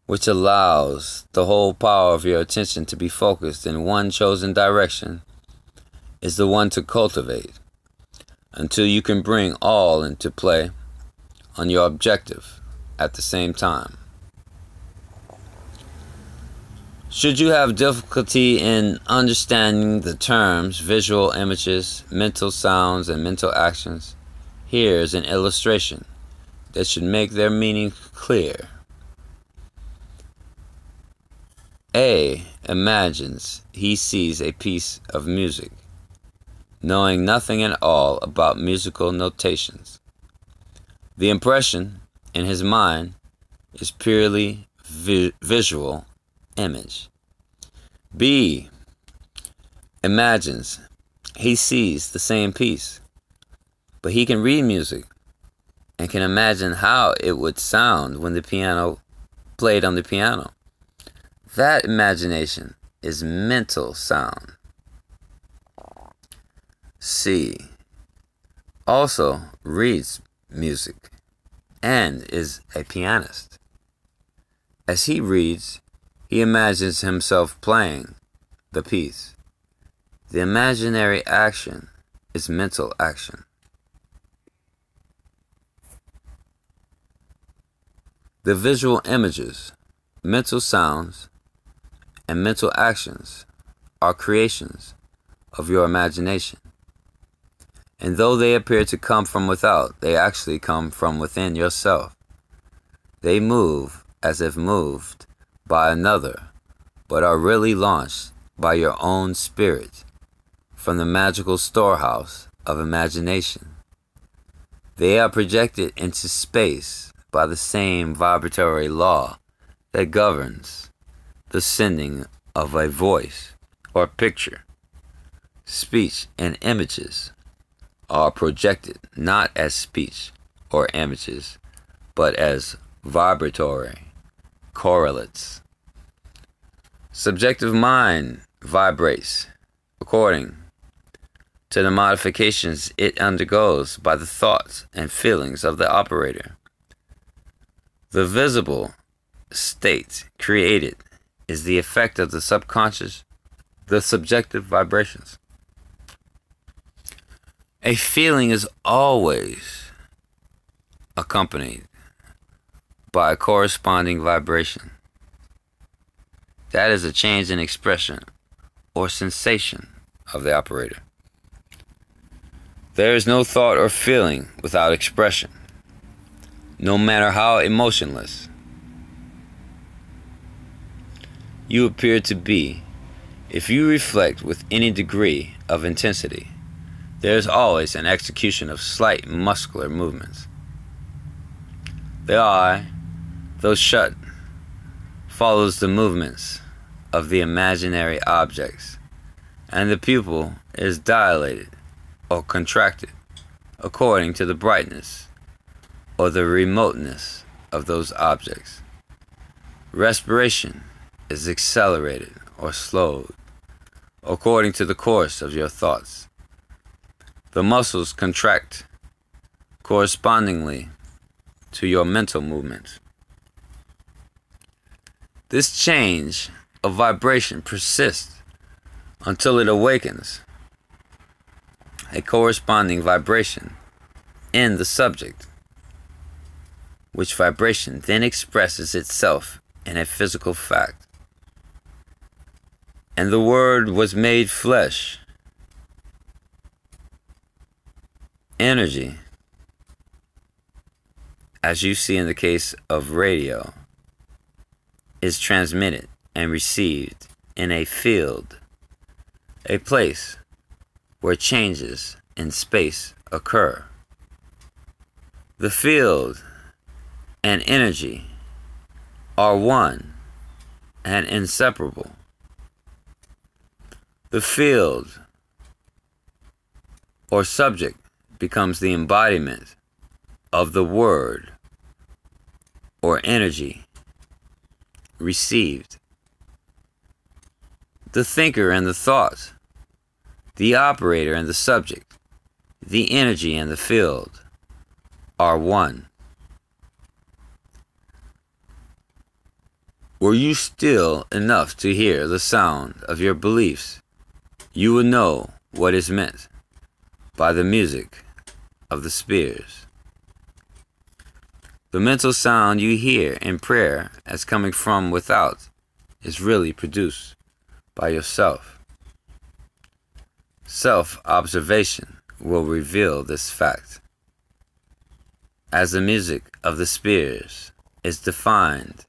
which allows the whole power of your attention to be focused in one chosen direction is the one to cultivate until you can bring all into play on your objective at the same time. Should you have difficulty in understanding the terms visual images, mental sounds, and mental actions, here's an illustration that should make their meaning clear. A imagines he sees a piece of music, knowing nothing at all about musical notations. The impression in his mind is purely visual image. B imagines he sees the same piece, but he can read music and can imagine how it would sound when the piano played on the piano. That imagination is mental sound. C also reads music and is a pianist. As he reads, he imagines himself playing the piece. The imaginary action is mental action. The visual images, mental sounds, and mental actions are creations of your imagination. And though they appear to come from without, they actually come from within yourself. They move as if moved by another, but are really launched by your own spirit from the magical storehouse of imagination. They are projected into space by the same vibratory law that governs the sending of a voice or picture. Speech and images are projected not as speech or images, but as vibratory correlates. Subjective mind vibrates according to the modifications it undergoes by the thoughts and feelings of the operator. The visible state created is the effect of the subconscious, the subjective vibrations. A feeling is always accompanied by a corresponding vibration. That is a change in expression or sensation of the operator. There is no thought or feeling without expression, no matter how emotionless you appear to be. If you reflect with any degree of intensity, there is always an execution of slight muscular movements. The eye, though shut, follows the movements of the imaginary objects, and the pupil is dilated or contracted according to the brightness or the remoteness of those objects. Respiration is accelerated or slowed according to the course of your thoughts. The muscles contract correspondingly to your mental movements. This change of vibration persists until it awakens a corresponding vibration in the subject, which vibration then expresses itself in a physical fact. And the Word was made flesh. Energy, as you see in the case of radio, is transmitted and received in a field, a place where changes in space occur. The field and energy are one and inseparable. The field or subject becomes the embodiment of the word or energy received. The thinker and the thought, the operator and the subject, the energy and the field are one. Were you still enough to hear the sound of your beliefs, you would know what is meant by the music of the spheres. The mental sound you hear in prayer as coming from without is really produced by yourself. Self-observation will reveal this fact. As the music of the spheres is defined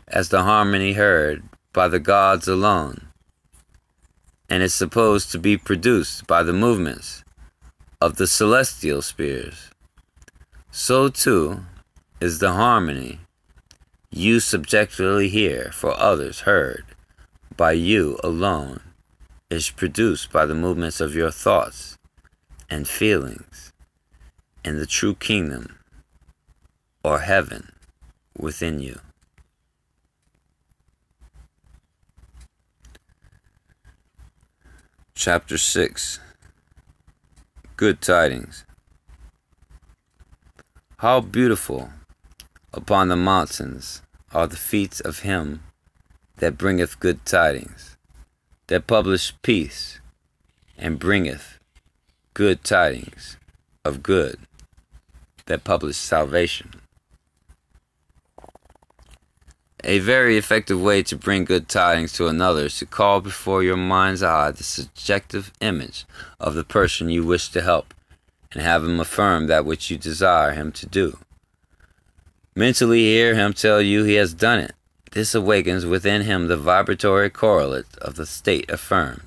as the harmony heard by the gods alone, and is supposed to be produced by the movements of the celestial spheres, so too is the harmony you subjectively hear for others heard by you alone is produced by the movements of your thoughts and feelings in the true kingdom or heaven within you. Chapter 6. Good Tidings. How beautiful upon the mountains are the feet of him that bringeth good tidings, that publisheth peace, and bringeth good tidings of good, that publish salvation. A very effective way to bring good tidings to another is to call before your mind's eye the subjective image of the person you wish to help, and have him affirm that which you desire him to do. Mentally hear him tell you he has done it. This awakens within him the vibratory correlate of the state affirmed,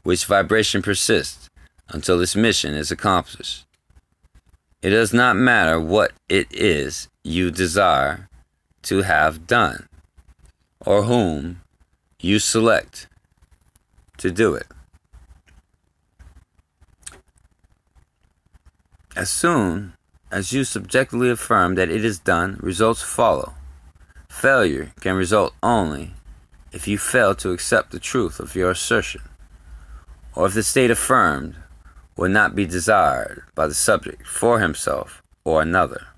which vibration persists until its mission is accomplished. It does not matter what it is you desire to have done, or whom you select to do it. As soon as you subjectively affirm that it is done, results follow. Failure can result only if you fail to accept the truth of your assertion, or if the state affirmed will not be desired by the subject for himself or another.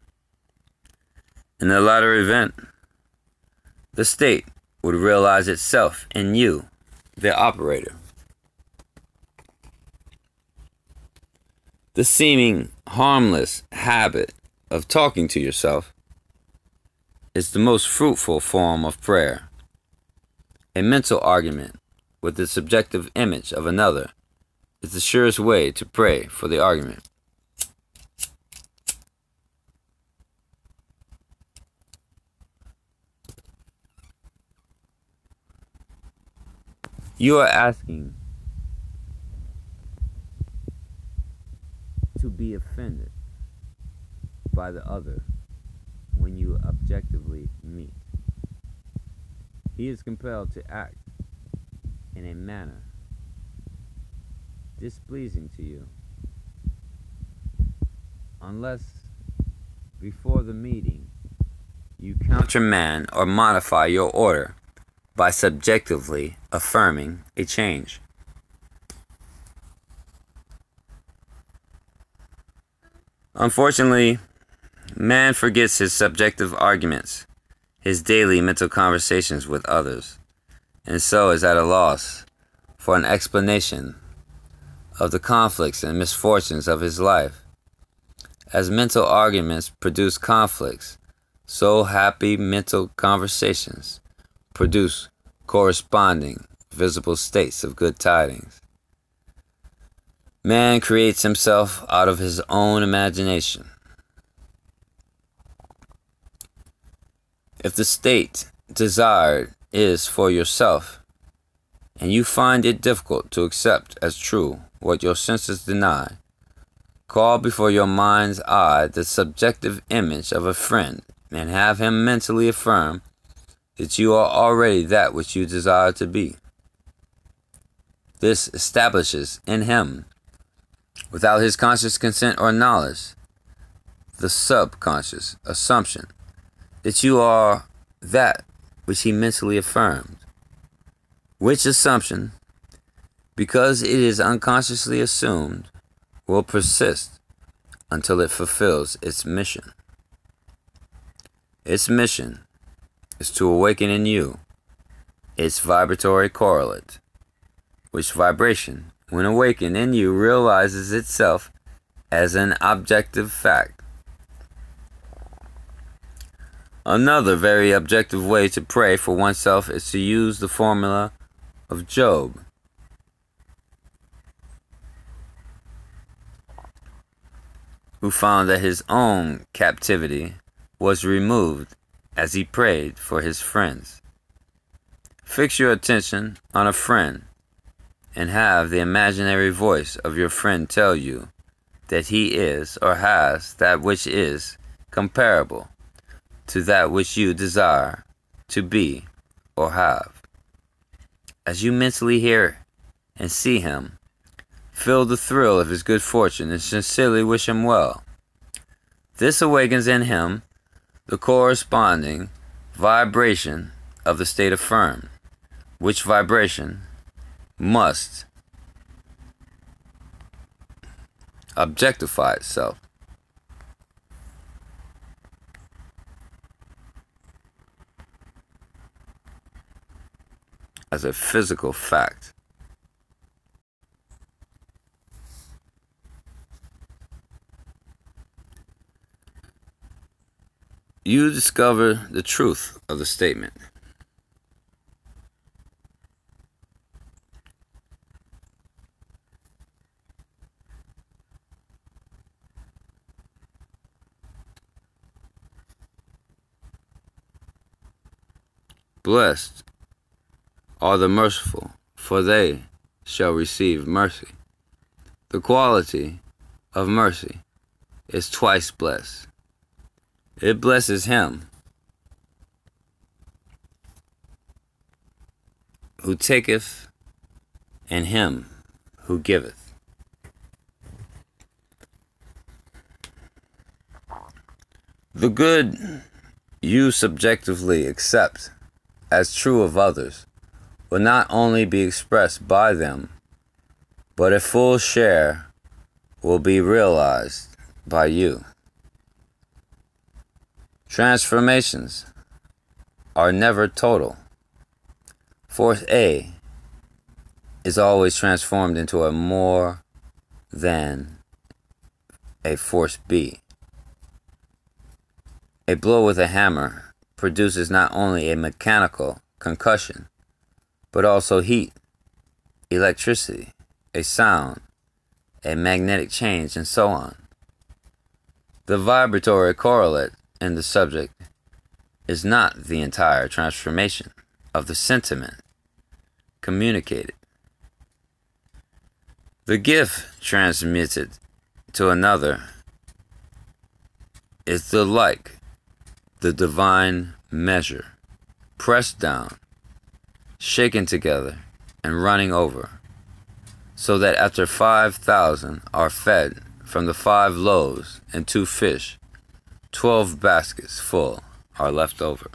In the latter event, the state would realize itself in you, the operator. The seeming harmless habit of talking to yourself is the most fruitful form of prayer. A mental argument with the subjective image of another is the surest way to pray for the argument. You are asking to be offended by the other when you objectively meet. He is compelled to act in a manner displeasing to you, unless before the meeting you countermand or modify your order by subjectively affirming a change. Unfortunately, man forgets his subjective arguments, his daily mental conversations with others, and so is at a loss for an explanation of the conflicts and misfortunes of his life. As mental arguments produce conflicts, so happy mental conversations produce corresponding visible states of good tidings. Man creates himself out of his own imagination. If the state desired is for yourself, and you find it difficult to accept as true what your senses deny, call before your mind's eye the subjective image of a friend, and have him mentally affirm that you are already that which you desire to be. This establishes in him, without his conscious consent or knowledge, the subconscious assumption that you are that which he mentally affirmed, which assumption, because it is unconsciously assumed, will persist until it fulfills its mission. Its mission is to awaken in you its vibratory correlate, which vibration, when awakened in you, realizes itself as an objective fact. Another very objective way to pray for oneself is to use the formula of Job. Who found that his own captivity was removed as he prayed for his friends. Fix your attention on a friend and have the imaginary voice of your friend tell you that he is or has that which is comparable to that which you desire to be or have. As you mentally hear and see him, feel the thrill of his good fortune and sincerely wish him well. This awakens in him the corresponding vibration of the state affirmed, which vibration must objectify itself as a physical fact. You discover the truth of the statement. Blessed are the merciful, for they shall receive mercy. The quality of mercy is twice blessed. It blesses him who taketh and him who giveth. The good you subjectively accept as true of others will not only be expressed by them, but a full share will be realized by you. Transformations are never total. Force A is always transformed into a more than a force B. A blow with a hammer produces not only a mechanical concussion, but also heat, electricity, a sound, a magnetic change, and so on. The vibratory correlate in the subject is not the entire transformation of the sentiment communicated. The gift transmitted to another is the divine measure, pressed down, shaken together, and running over, so that after 5,000 are fed from the 5 loaves and 2 fish, 12 baskets full are left over.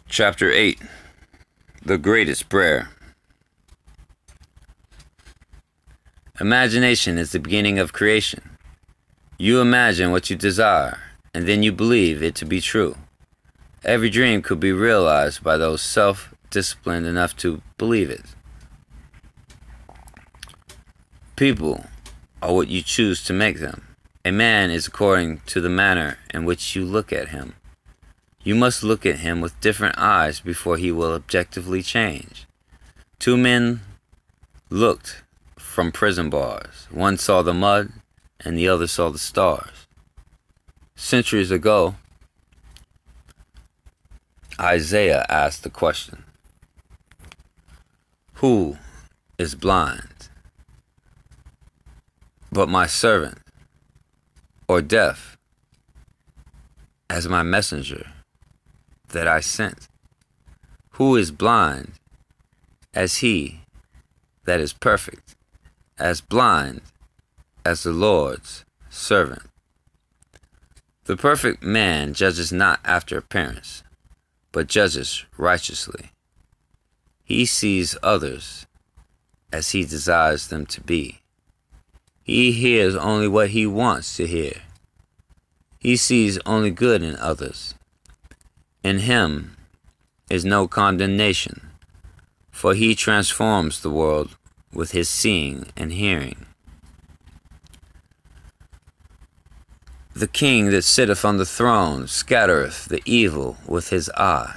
Chapter 8. The Greatest Prayer. Imagination is the beginning of creation. You imagine what you desire, and then you believe it to be true. Every dream could be realized by those self-disciplined enough to believe it. People are what you choose to make them. A man is according to the manner in which you look at him. You must look at him with different eyes before he will objectively change. 2 men looked from prison bars. One saw the mud, and the other saw the stars. Centuries ago, Isaiah asked the question, "Who is blind but my servant, or deaf as my messenger that I sent? Who is blind as he that is perfect, as blind as the Lord's servant?" The perfect man judges not after appearance, but judges righteously. He sees others as he desires them to be. He hears only what he wants to hear. He sees only good in others. In him is no condemnation, for he transforms the world with his seeing and hearing. The king that sitteth on the throne scattereth the evil with his eye.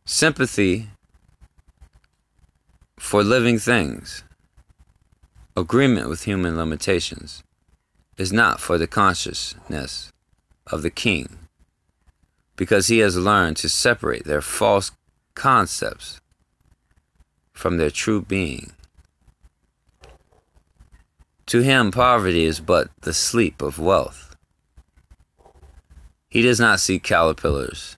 Sympathy for living things, agreement with human limitations, is not for the consciousness of the king, because he has learned to separate their false concepts from their true being. To him, poverty is but the sleep of wealth. He does not see caterpillars,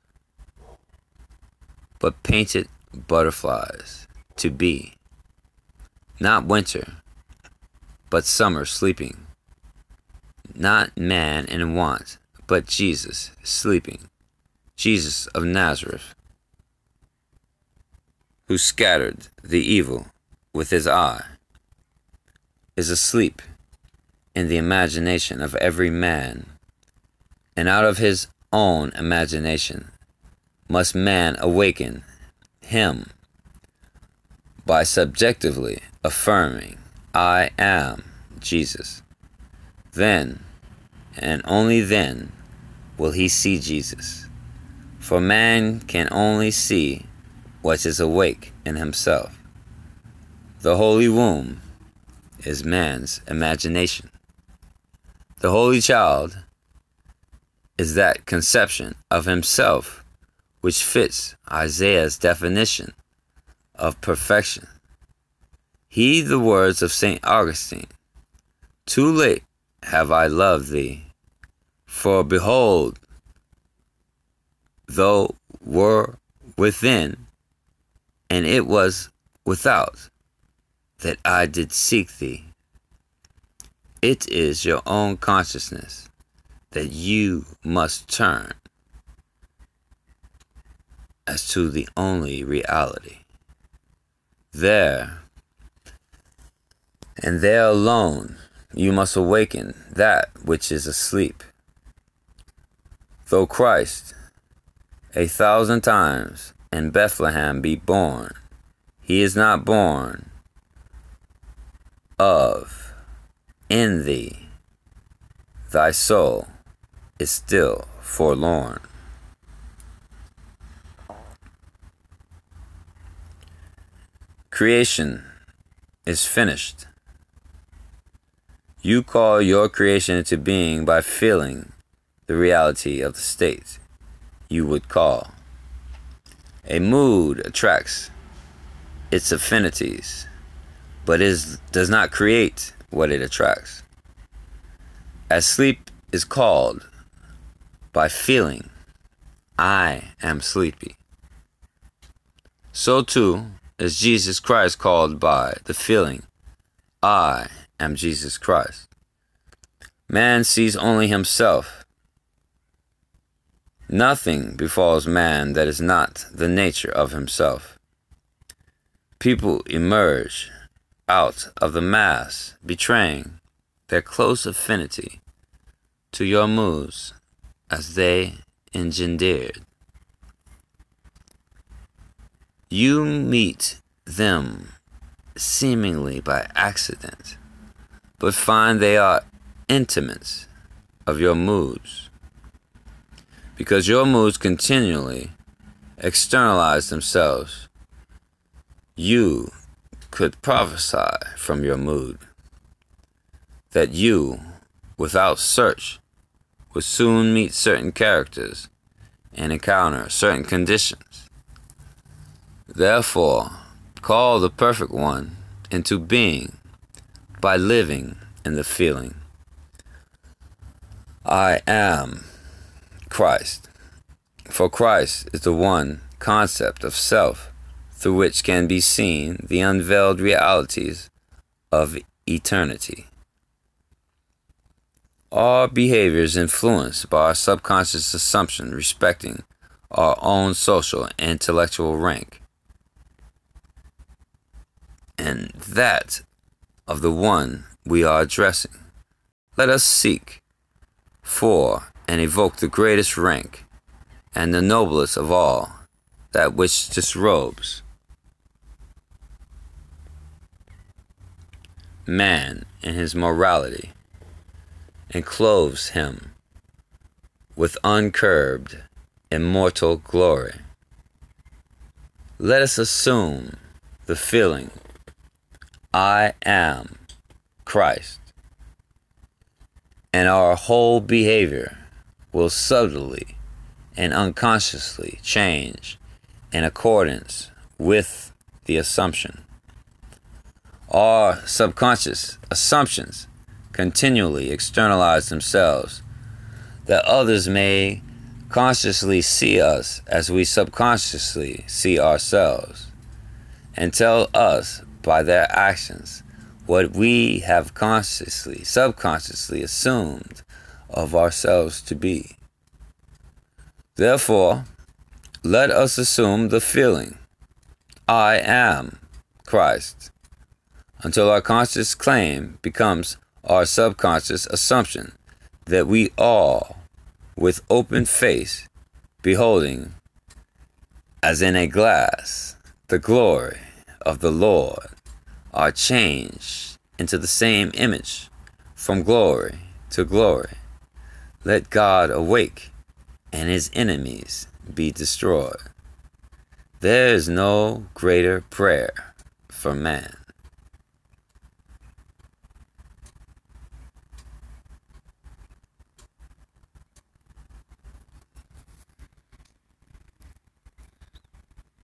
but painted butterflies to be. Not winter, but summer sleeping. Not man in want, but Jesus sleeping. Jesus of Nazareth, who scattered the evil with his eye, is asleep in the imagination of every man, and out of his own imagination must man awaken him by subjectively affirming, "I am Jesus." Then, and only then, will he see Jesus. For man can only see what is awake in himself. The holy womb is man's imagination. The holy child is that conception of himself which fits Isaiah's definition of perfection. Heed the words of St. Augustine, "Too late have I loved thee, for behold, thou wert within, and it was without, that I did seek thee." It is your own consciousness that you must turn as to the only reality. There, and there alone, you must awaken that which is asleep. Though Christ 1,000 times in Bethlehem be born, he is not born of in thee. Thy soul is still forlorn. creation is finished. You call your creation into being by feeling the reality of the state you would call. A mood attracts its affinities, but does not create what it attracts. As sleep is called by feeling, I am sleepy, so too is Jesus Christ called by the feeling, I am Jesus Christ. Man sees only himself. Nothing befalls man that is not the nature of himself. People emerge out of the mass, betraying their close affinity to your moods as they engendered. You meet them seemingly by accident, but find they are intimates of your moods, because your moods continually externalize themselves. You could prophesy from your mood that you, without search, would soon meet certain characters and encounter certain conditions. Therefore, call the perfect one into being by living in the feeling, I am Christ. For Christ is the one concept of self through which can be seen the unveiled realities of eternity. Our behavior is influenced by our subconscious assumption respecting our own social and intellectual rank, and that of the one we are addressing. Let us seek for and evoke the greatest rank and the noblest of all, that which disrobes man in his morality and clothes him with uncurbed immortal glory. Let us assume the feeling, I am Christ, and our whole behavior will subtly and unconsciously change in accordance with the assumption. Our subconscious assumptions continually externalize themselves, that others may consciously see us as we subconsciously see ourselves, and tell us by their actions what we have consciously, subconsciously assumed of ourselves to be. Therefore, let us assume the feeling, I am Christ, until our conscious claim becomes our subconscious assumption that we all, with open face, beholding, as in a glass, the glory of the Lord, are changed into the same image from glory to glory. Let God awake and his enemies be destroyed. There is no greater prayer for man.